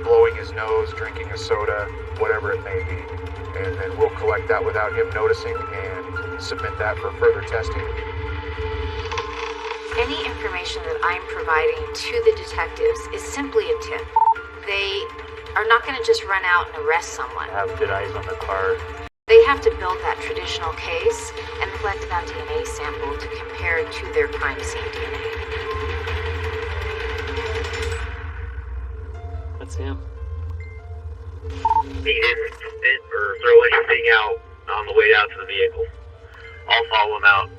blowing his nose, drinking a soda, whatever it may be. And then we'll collect that without him noticing and submit that for further testing. Any information that I'm providing to the detectives is simply a tip. They are not going to just run out and arrest someone. Have good eyes on the car. They have to build that traditional case and collect that DNA sample to compare to their crime scene DNA. That's him. He didn't spit or throw anything out on the way out to the vehicle. I'll follow him out.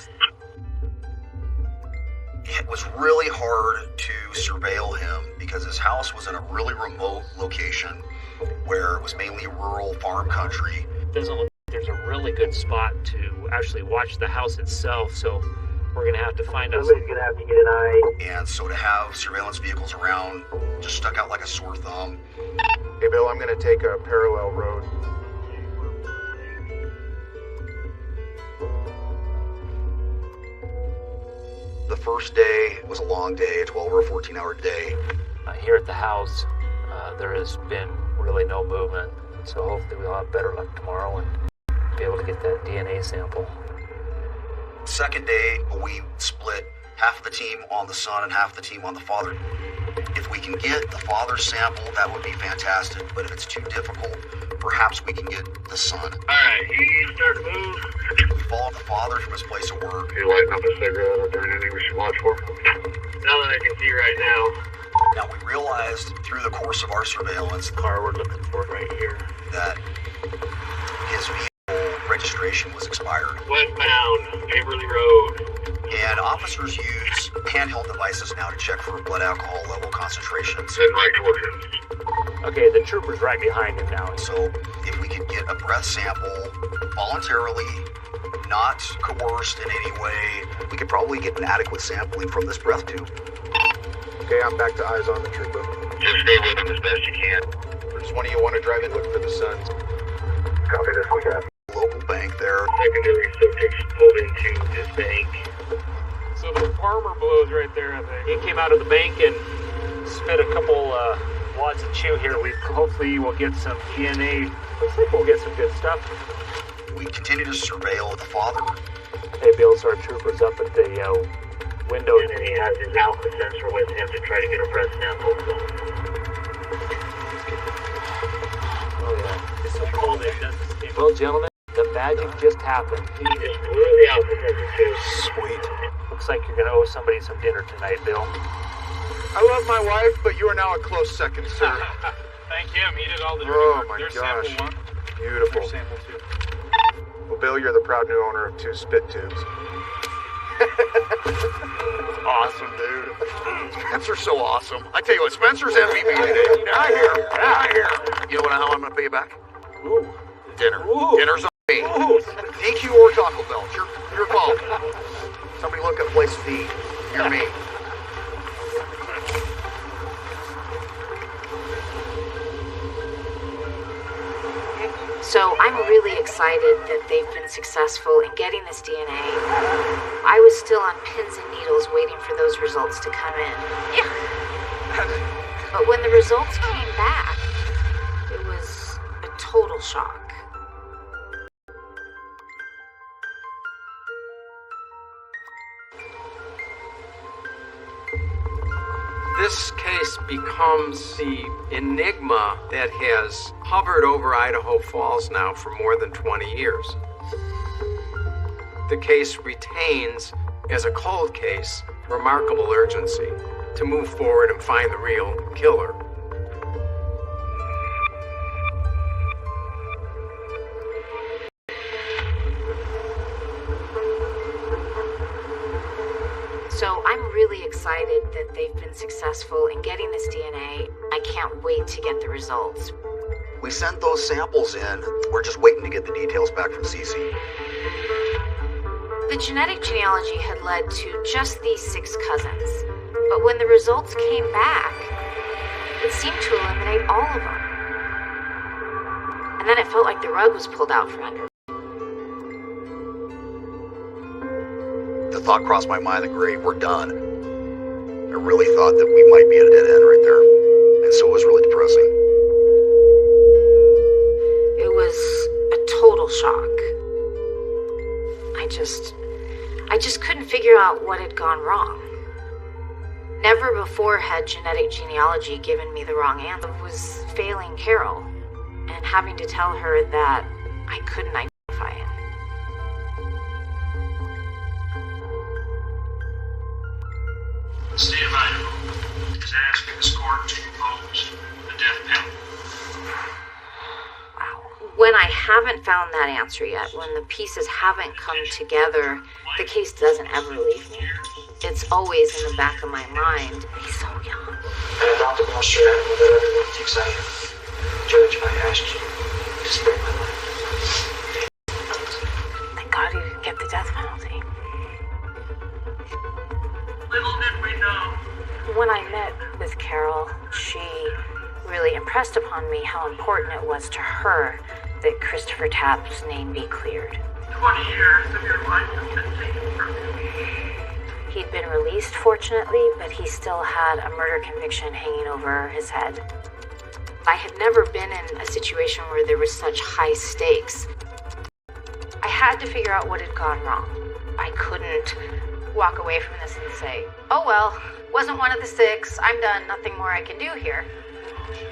It was really hard to surveil him because his house was in a really remote location where it was mainly rural farm country. Doesn't look like there's a really good spot to actually watch the house itself, so we're gonna have to find out. Somebody's gonna have to get an eye. And so to have surveillance vehicles around just stuck out like a sore thumb. Hey, Bill, I'm going to take a parallel road. The first day was a long day, a 12 or a 14-hour day. Here at the house, there has been really no movement, so hopefully we'll have better luck tomorrow and be able to get that DNA sample. Second day, we split half of the team on the son and half the team on the father. If we can get the father's sample, that would be fantastic, but if it's too difficult, perhaps we can get the son. Alright, you start to move. We followed the father from his place of work. You lighting up a cigarette or doing anything we should watch for? Now that I can see right now. Now, we realized through the course of our surveillance, The car we're looking for right here, that his vehicle registration was expired. Westbound, Waverly Road. And officers use handheld devices now to check for blood alcohol level concentrations. Head right towards him. Okay, the trooper's right behind him now. So if we could get a breath sample voluntarily, not coerced in any way, we could probably get an adequate sampling from this breath tube. Okay, I'm back to eyes on the trooper. Just stay with him as best you can. Does one of you want to drive in, look for the sons? Copy this, we got. Local bank there. Secondary subjects pulled into this bank. So the farmer blows right there, I think. He came out of the bank and spit a couple wads of chew here. Hopefully we'll get some DNA. Looks like we'll get some good stuff. We continue to surveil the father. Hey, Bill, so our trooper's up at the window. And then he has his alpha sensor with him to try to get a breath sample. Oh, yeah. Well, gentlemen, the magic just happened. He just blew the alpha sensor too. Sweet. Looks like you're gonna owe somebody some dinner tonight, Bill. I love my wife, but you are now a close second, sir. Thank him. He did all the dirty Oh work. my There's gosh. sample one. Beautiful. There's sample two. Well, Bill, you're the proud new owner of 2 spit tubes. Awesome, dude. Spencer's so awesome. I tell you what, Spencer's MVP today. Get out of here. Get out of here. You know how I'm going to pay you back? Ooh. Dinner. Ooh. Dinner's on me. Ooh. DQ or Taco Bell. It's your call. Somebody look at a place to eat. Hear me. So I'm really excited that they've been successful in getting this DNA. I was still on pins and needles waiting for those results to come in. Yeah. But when the results came back, it was a total shock. This case becomes the enigma that has hovered over Idaho Falls now for more than 20 years. The case retains, as a cold case, remarkable urgency to move forward and find the real killer. So I'm really excited that they've been successful in getting this DNA. I can't wait to get the results. We sent those samples in. We're just waiting to get the details back from Cece. The genetic genealogy had led to just these 6 cousins. But when the results came back, it seemed to eliminate all of them. And then it felt like the rug was pulled out from under. The thought crossed my mind that, great, we're done. I really thought that we might be at a dead end right there. And so it was really depressing. It was a total shock. I just couldn't figure out what had gone wrong. Never before had genetic genealogy given me the wrong answer. I was failing Carol and having to tell her that I couldn't identify him. The state of Idaho is asking this court to impose the death penalty. When I haven't found that answer yet, when the pieces haven't come together, the case doesn't ever leave me. It's always in the back of my mind. He's so young. And Dr. Monster, I know that everyone thinks I am. Judge, I asked you to spare my life. Thank God he didn't get the death penalty. Little did we know. When I met with Carol, she really impressed upon me how important it was to her that Christopher Tapp's name be cleared. 20 years of your life have been taken from you. He'd been released, fortunately, but he still had a murder conviction hanging over his head. I had never been in a situation where there was such high stakes. I had to figure out what had gone wrong. I couldn't walk away from this and say, oh well, wasn't one of the 6, I'm done, nothing more I can do here.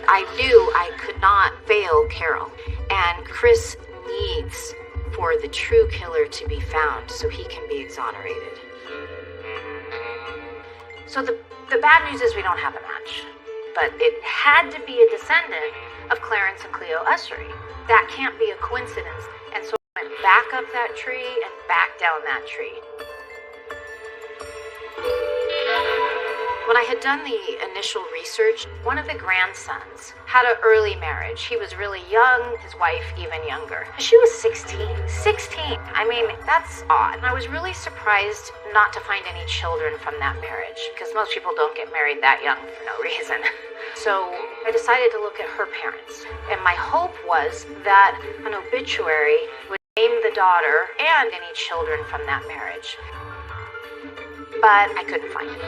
I knew I could not fail Carol, and Chris needs for the true killer to be found so he can be exonerated. So the bad news is we don't have a match, but it had to be a descendant of Clarence and Cleo Ussery. That can't be a coincidence, and so I went back up that tree and back down that tree. When I had done the initial research, one of the grandsons had an early marriage. He was really young, his wife even younger. She was 16. 16! I mean, that's odd. And I was really surprised not to find any children from that marriage, because most people don't get married that young for no reason. So I decided to look at her parents. And my hope was that an obituary would name the daughter and any children from that marriage. But I couldn't find it.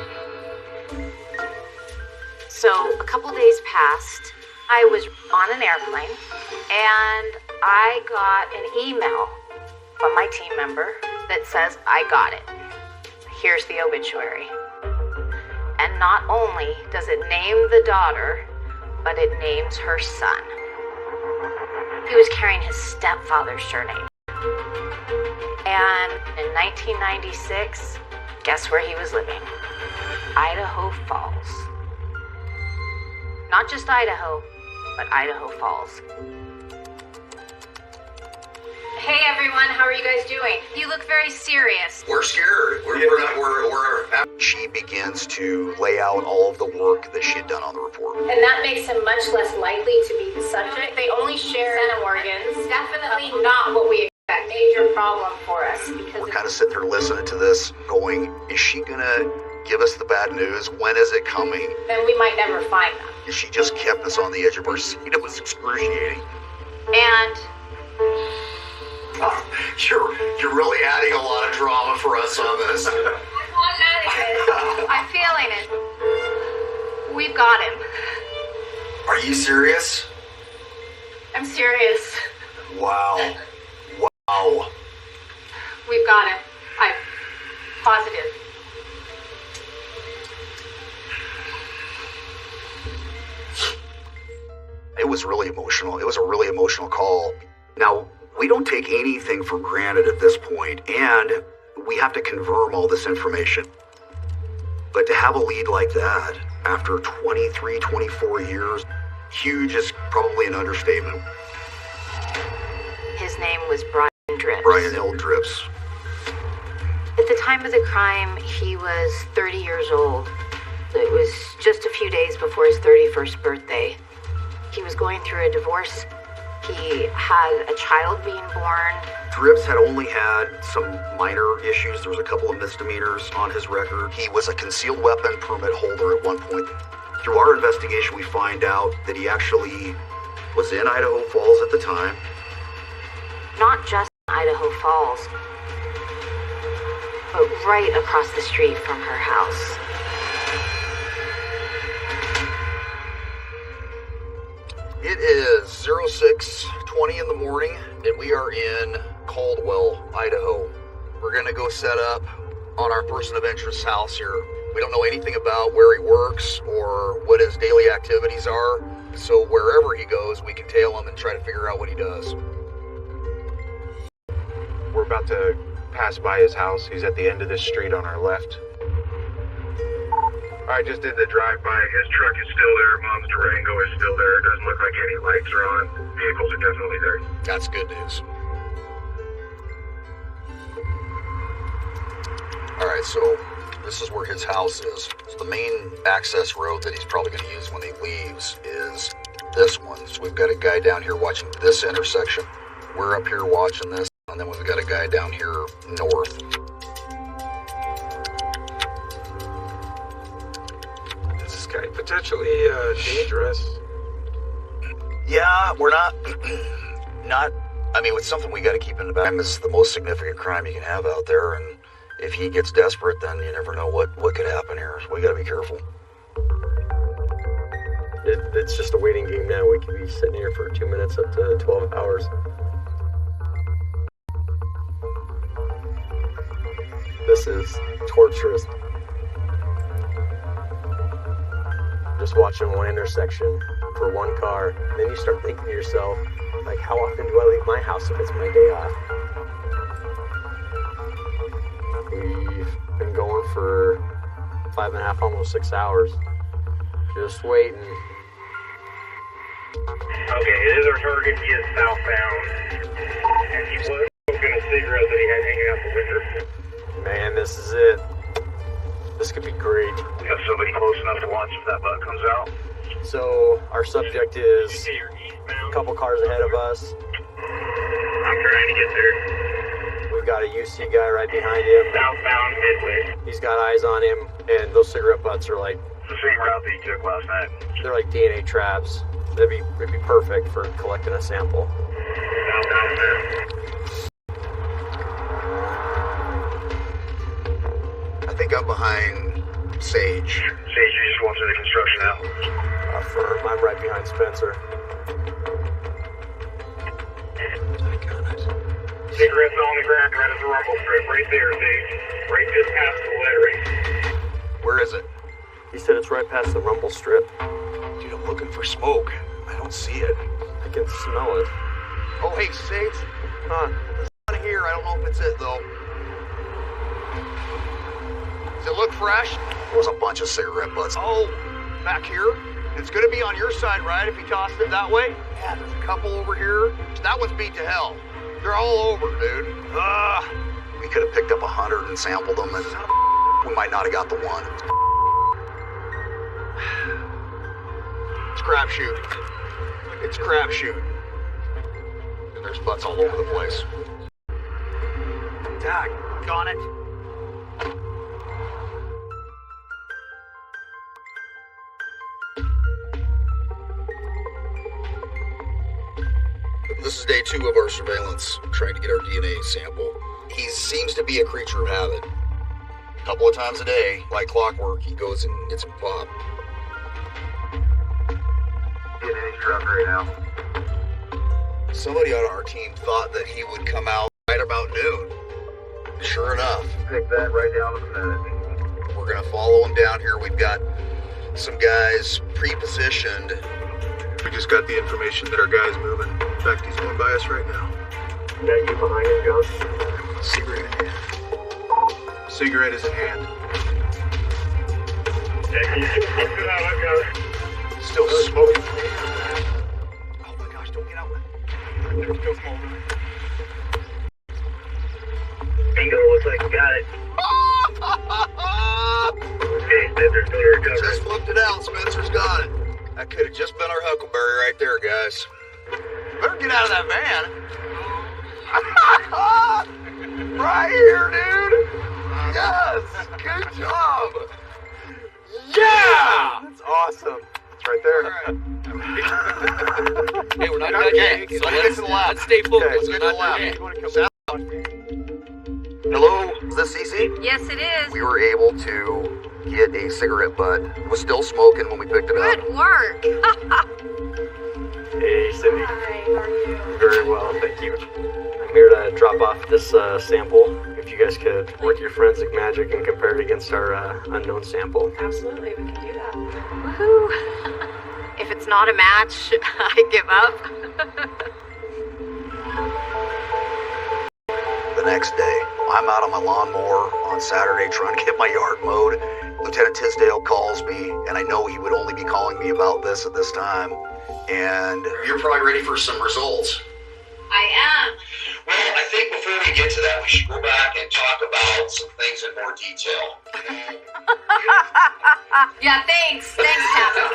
So a couple days passed. I was on an airplane and I got an email from my team member that says, I got it. Here's the obituary. And not only does it name the daughter, but it names her son. He was carrying his stepfather's surname. And in 1996, guess where he was living? Idaho Falls. Not just Idaho, but Idaho Falls. Hey everyone, how are you guys doing? You look very serious. We're scared. We're She begins to lay out all of the work that she had done on the report. And that makes him much less likely to be the subject. They only share organs. Definitely not what we expect. Major problem for us. Because we're kind of sitting there listening to this, going, is she gonna give us the bad news? When is it coming? Then we might never find them. And she just kept us on the edge of our seat. It was excruciating. And you're really adding a lot of drama for us on this. I'm feeling it. We've got him. Are you serious? I'm serious. Wow. Wow. We've got him. I'm positive. It was really emotional. It was a really emotional call. Now, we don't take anything for granted at this point, and we have to confirm all this information. But to have a lead like that after 23, 24 years, huge is probably an understatement. His name was Brian Drips. Brian L. Drips. At the time of the crime, he was 30 years old. It was just a few days before his 31st birthday. He was going through a divorce. He had a child being born. Drips had only had some minor issues. There was a couple of misdemeanors on his record. He was a concealed weapon permit holder at one point. Through our investigation, we find out that he actually was in Idaho Falls at the time. Not just Idaho Falls, but right across the street from her house. It is 06:20 in the morning, and we are in Caldwell, Idaho. We're going to go set up on our person of interest's house here. We don't know anything about where he works or what his daily activities are, so wherever he goes, we can tail him and try to figure out what he does. We're about to pass by his house. He's at the end of this street on our left. I just did the drive-by. His truck is still there. Mom's Durango is still there. It doesn't look like any lights are on. Vehicles are definitely there. That's good news. Alright, so this is where his house is. So the main access road that he's probably going to use when he leaves is this one. So we've got a guy down here watching this intersection. We're up here watching this, and then we've got a guy down here north. This guy potentially dangerous. Yeah, we're not, I mean, it's something we got to keep in the back. This is the most significant crime you can have out there, and if he gets desperate, then you never know what could happen here. So we got to be careful. It's just a waiting game now. We could be sitting here for 2 minutes up to 12 hours. This is torturous. Just watching one intersection for one car, and then you start thinking to yourself, like, how often do I leave my house if it's my day off? We've been going for 5.5, almost 6 hours. Just waiting. Okay, it is our target. He is southbound. And he was smoking a cigarette that he had hanging out the window. Man, this is it. This could be great. We have somebody close enough to watch if that butt comes out. So, our subject is a couple cars ahead of us. I'm trying to get there. We've got a UC guy right behind him. Southbound Midway. He's got eyes on him, and those cigarette butts are like... It's the same route that he took last night. They're like DNA traps. It'd be perfect for collecting a sample. Southbound there. I think I'm behind Sage. Sage, you just going through the construction now? Affirm. I'm right behind Spencer. Cigarettes on the ground right at the rumble strip. Right there, Sage. Right just past the lettering. Where is it? He said it's right past the rumble strip. Dude, I'm looking for smoke. I don't see it. I can smell it. Oh, hey, Sage. There's one here. I don't know if it's it, though. Does it look fresh? There's a bunch of cigarette butts. Oh, back here? It's going to be on your side, right, if he tossed it that way? Yeah, there's a couple over here. That one's beat to hell. They're all over, dude. We could have picked up 100 and sampled them, and we might not have got the one. It's crapshoot. It's crapshoot. And there's butts all over the place. Doggone it. This is day 2 of our surveillance, trying to get our DNA sample. He seems to be a creature of habit. A couple of times a day, like clockwork, he goes and gets him pop. DNA's truck right now. Somebody on our team thought that he would come out right about noon. Sure enough. Pick that right down to the minute. We're going to follow him down here. We've got some guys pre-positioned. We just got the information that our guy's moving. In fact, he's going by us right now. That you behind him, Joe? Cigarette in hand. Cigarette is in hand. Still smoking. Oh my gosh, don't get out. Bingo, looks like you got it. Okay, Spencer's got her covered. Just flipped it out. Spencer's got it. That could have just been our huckleberry right there, guys. Better get out of that van. Right here, dude. Yes. Good job. Yeah! That's awesome. It's right there. Hey, we're not done yet. So let's stay focused. Okay, We're not done yet. Hello, is this CC? Yes, it is. We were able to get a cigarette butt. It was still smoking when we picked it up. Good work. Hey, Cindy. Hi, how are you? Very well, thank you. I'm here to drop off this sample. If you guys could work your forensic magic and compare it against our unknown sample. Absolutely, we can do that. Woohoo! If it's not a match, I give up. The next day, I'm out on my lawnmower on Saturday trying to get my yard mowed. Lieutenant Tisdale calls me, and I know he would only be calling me about this at this time. And you're probably ready for some results. I am. Well, I think before we get to that, we should go back and talk about some things in more detail. Yeah, thanks. Thanks, Captain.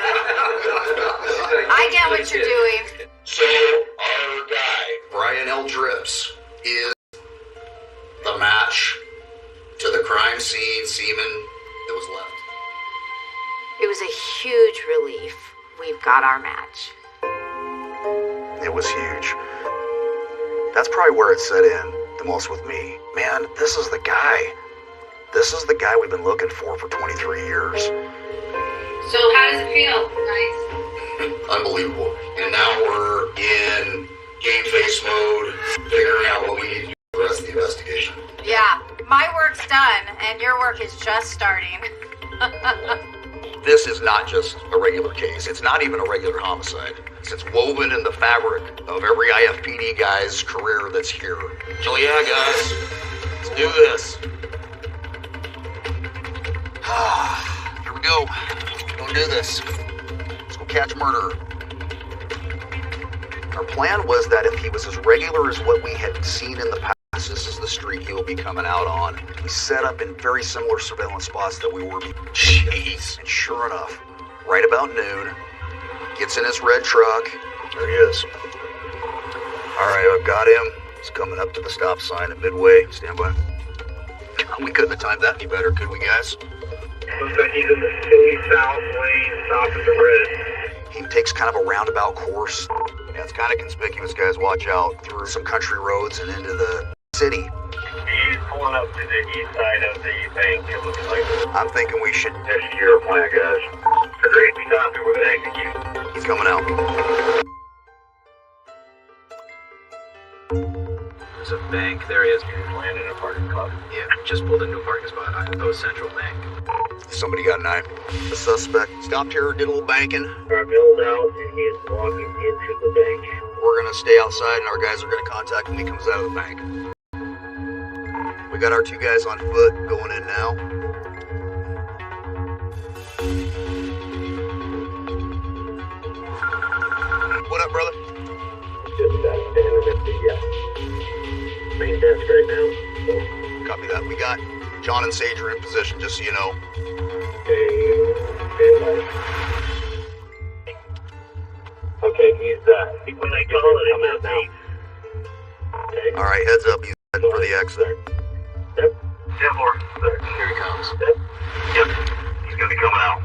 I get what you're doing. So, our guy, Brian L. Drips, is the match to the crime scene semen that was left. It was a huge relief. We've got our match. It was huge. That's probably where it set in the most with me. Man, this is the guy. This is the guy we've been looking for 23 years. So how does it feel? Nice. Unbelievable. And now we're in game face mode, figuring out what we need to do for the rest of the investigation. Yeah, my work's done, and your work is just starting. This is not just a regular case. It's not even a regular homicide. It's woven in the fabric of every IFPD guy's career that's here. So yeah, guys, let's do this. Here we go. We're gonna do this. Let's go catch murderer. Our plan was that if he was as regular as what we had seen in the past, this is the street he will be coming out on. We set up in very similar surveillance spots that we were. Jeez. And sure enough, right about noon, gets in his red truck. There he is. All right, I've got him. He's coming up to the stop sign at Midway. Stand by. We couldn't have timed that any better, could we, guys? Looks like he's in the city south lane, south of the red. He takes kind of a roundabout course. Yeah, it's kind of conspicuous, guys. Watch out through some country roads and into the city. He's pulling up to the east side of the bank, it looks like. I'm thinking we should... That's your plan, guys. Agreed, we copy, we're gonna execute. He's coming out. There's a bank. There he is. Land in a parking lot. Yeah, just pulled into a parking spot. Idaho Central Bank. Somebody got a knife. The suspect stopped here, did a little banking. Our milled out, and he is walking into the bank. We're gonna stay outside, and our guys are gonna contact him when he comes out of the bank. We got our two guys on foot going in now. What up, brother? Just standing at the main desk right now. So. Copy that. We got John and Sage are in position, just so you know. Okay, he's when they call it, him out now. Okay. All right, heads up. He's heading for the exit. Yep. 10-4. Here he comes. Yep. He's gonna be coming out.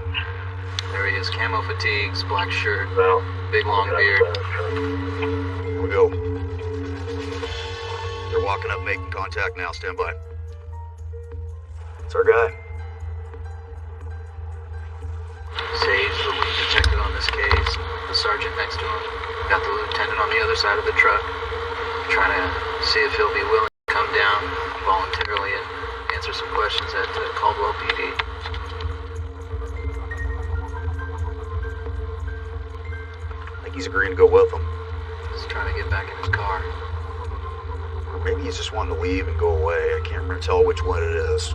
There he is. Camo fatigues, black shirt, Well, big long beard. Here we go. They're walking up, making contact now. Stand by. It's our guy. Sage, the lead detective on this case. The sergeant next to him. Got the lieutenant on the other side of the truck. Trying to see if he'll be willing to come down voluntarily and answer some questions at Caldwell PD. I think he's agreeing to go with them. He's trying to get back in his car. Or maybe he's just wanting to leave and go away. I can't really tell which one it is.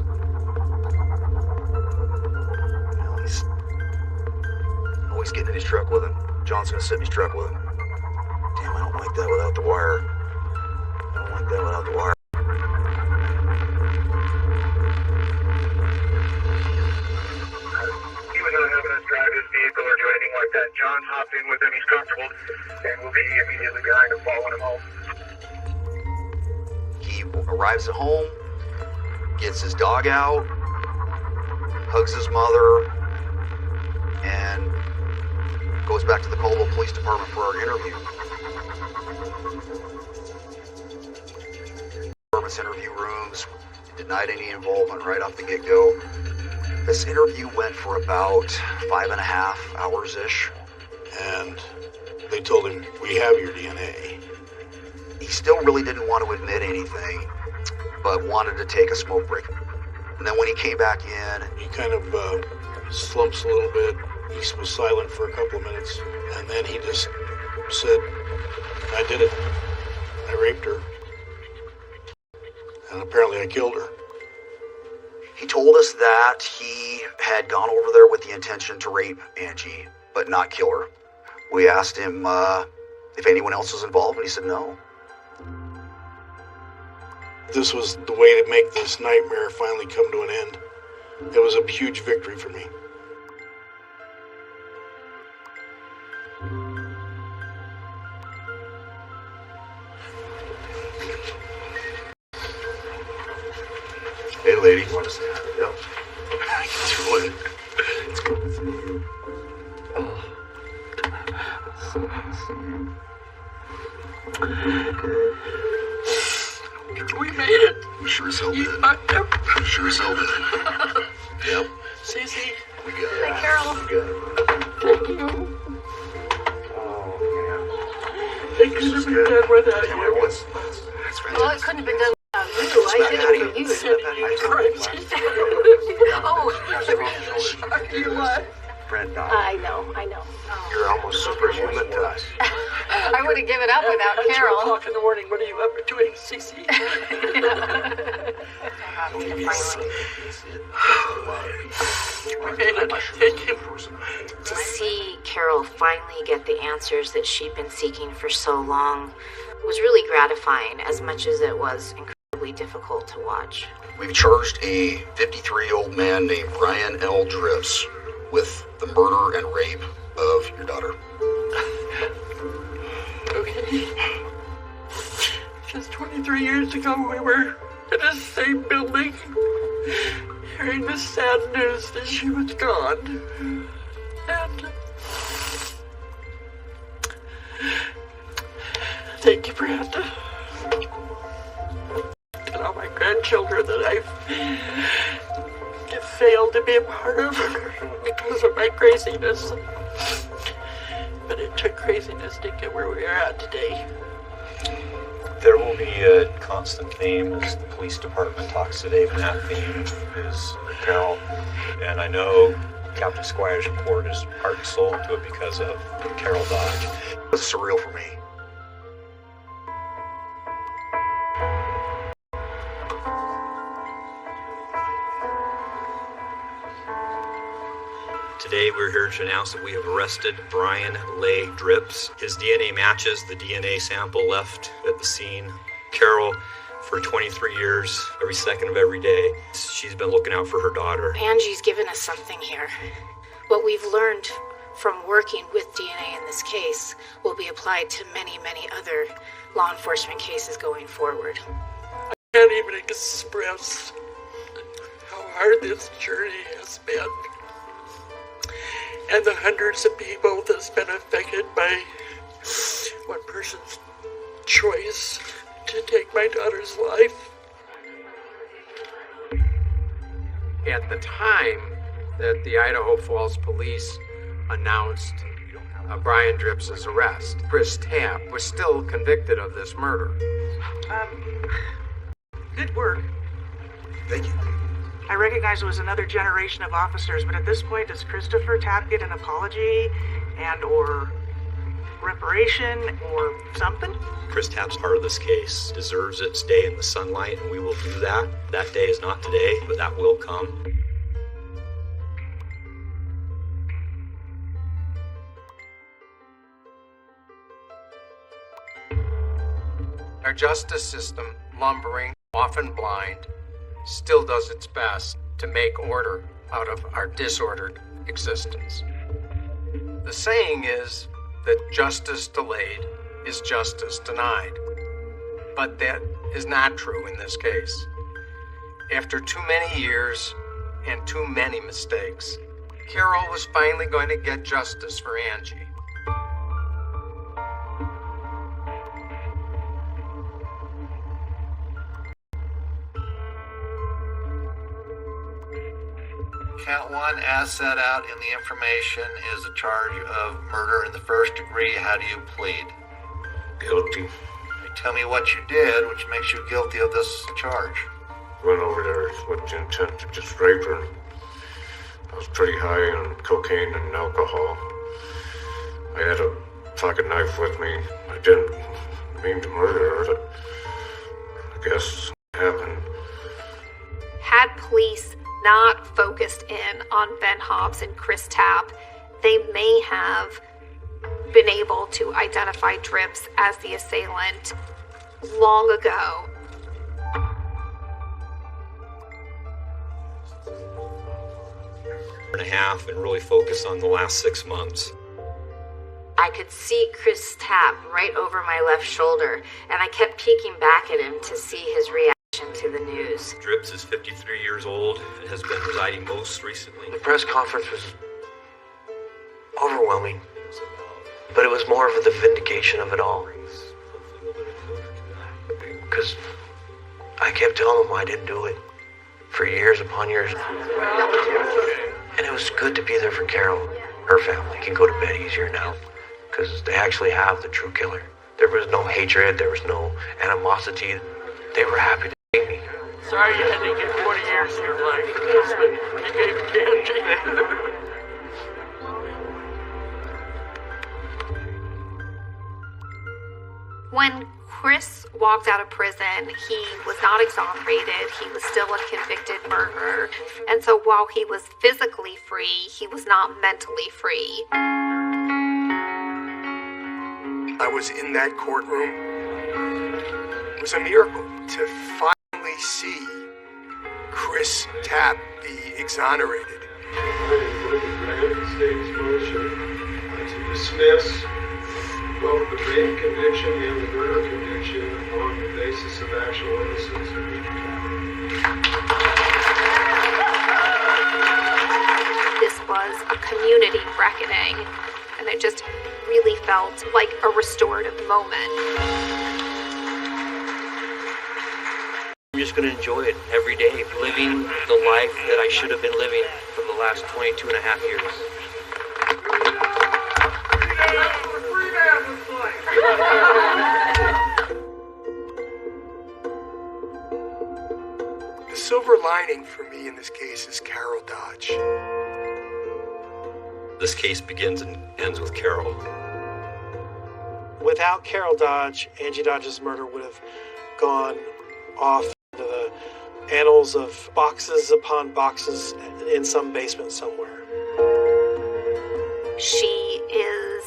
Well, he's always getting in his truck with him. John's gonna sit in his truck with him. Damn, I don't like that without the wire. I don't like that without the wire. He was not having us drive his vehicle or do anything like that. John's hopped in with him. He's comfortable, and we'll be immediately behind him, following him home. He arrives at home, gets his dog out, hugs his mother, and goes back to the Caldwell Police Department for our interview. Department's interview rooms denied any involvement right off the get-go. This interview went for about 5.5 hours-ish. And They told him, we have your DNA. He still really didn't want to admit anything, but wanted to take a smoke break. And then when he came back in, he kind of slumps a little bit. He was silent for a couple of minutes, and then he just said, I did it. I raped her. And apparently I killed her. He told us that he had gone over there with the intention to rape Angie, but not kill her. We asked him if anyone else was involved, and he said no. This was the way to make this nightmare finally come to an end. It was a huge victory for me. Hey, lady. Want to say hi? Yep. How you doing? It's good to see you. Oh. We made it. We sure as hell did. Yep. We sure as hell did. Yep. Cece. We got it. Hi, Carol. We got it. Thank you. Oh, It couldn't have been done without you. Well, it couldn't have been done without you. I did it for you. I know. You're almost superhuman to us. I would have given up without At Carol. 2 o'clock in the morning, what are you up doing, Cece? We made it. Thank you. To see Carol finally get the answers that she'd been seeking for so long was really gratifying, as much as it was incredibly difficult to watch. We've charged a 53-year-old man named Brian L. Drifts with the murder and rape of your daughter. Okay. Just 23 years ago, we were in the same building, hearing the sad news that she was gone. And thank you, Brenda. And all my grandchildren that I've failed to be a part of because of my craziness. But it took craziness to get where we are at today. There will be a constant theme as the police department talks today, and that theme is Carol. And I know Captain Squire's report is heart and soul to it because of Carol Dodge. It was surreal for me. Today we're here to announce that we have arrested Brian Leigh Dripps. His DNA matches the DNA sample left at the scene. Carol, for 23 years, every second of every day, she's been looking out for her daughter. Angie's given us something here. What we've learned from working with DNA in this case will be applied to many, many other law enforcement cases going forward. I can't even express how hard this journey has been. And the hundreds of people that's been affected by one person's choice to take my daughter's life. At the time that the Idaho Falls police announced Brian Dripps' arrest, Chris Tapp was still convicted of this murder. Good work. Thank you. I recognize it was another generation of officers, but at this point, does Christopher Tapp get an apology and or reparation or something? Chris Tapp's part of this case deserves its day in the sunlight, and we will do that. That day is not today, but that will come. Our justice system, lumbering, often blind, still does its best to make order out of our disordered existence. The saying is that justice delayed is justice denied. But that is not true in this case. After too many years and too many mistakes, Carol was finally going to get justice for Angie. Count 1, as set out in the information, is a charge of murder in the first degree. How do you plead? Guilty. Tell me what you did, which makes you guilty of this charge. Went over there with the intent to just rape her. I was pretty high on cocaine and alcohol. I had a pocket knife with me. I didn't mean to murder her, but I guess it happened. Had police not focused in on Ben Hobbs and Chris Tapp, they may have been able to identify Drips as the assailant long ago. And a half and really focus on the last 6 months. I could see Chris Tapp right over my left shoulder, and I kept peeking back at him to see his reaction to the news. Drips is 53 years old and has been residing most recently. The press conference was overwhelming, but it was more of the vindication of it all. Because I kept telling them I didn't do it for years upon years. And it was good to be there for Carol. Her family can go to bed easier now, because they actually have the true killer. There was no hatred, there was no animosity. They were happy to see me. Sorry you had to get 40 years of your life, husband. You gave Angie. When Chris walked out of prison, he was not exonerated. He was still a convicted murderer. And so while he was physically free, he was not mentally free. I was in that courtroom. It was a miracle to finally see Chris Tapp be exonerated. State's motion to dismiss both the rape conviction and the murder conviction on the basis of actual innocence of Mr. Tapp. This was a community reckoning, and it just really felt like a restorative moment. I'm just going to enjoy it every day, living the life that I should have been living for the last 22 and a half years. The silver lining for me in this case is Carol Dodge. This case begins and ends with Carol. Without Carol Dodge, Angie Dodge's murder would have gone off into the annals of boxes upon boxes in some basement somewhere. She is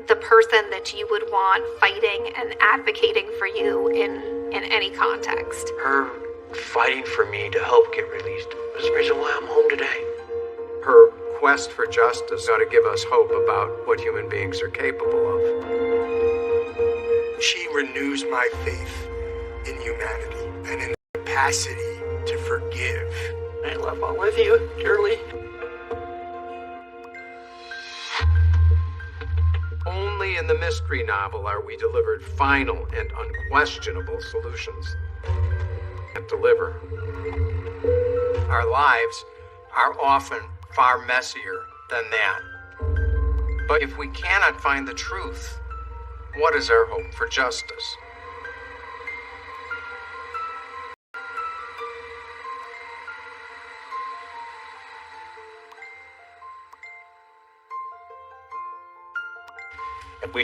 the person that you would want fighting and advocating for you in any context. Her fighting for me to help get released is the reason why I'm home today. Her quest for justice ought to give us hope about what human beings are capable of. She renews my faith in humanity and in the capacity to forgive. I love all of you dearly. Only in the mystery novel are we delivered final and unquestionable solutions. Deliver. Our lives are often far messier than that. But if we cannot find the truth, what is our hope for justice? We should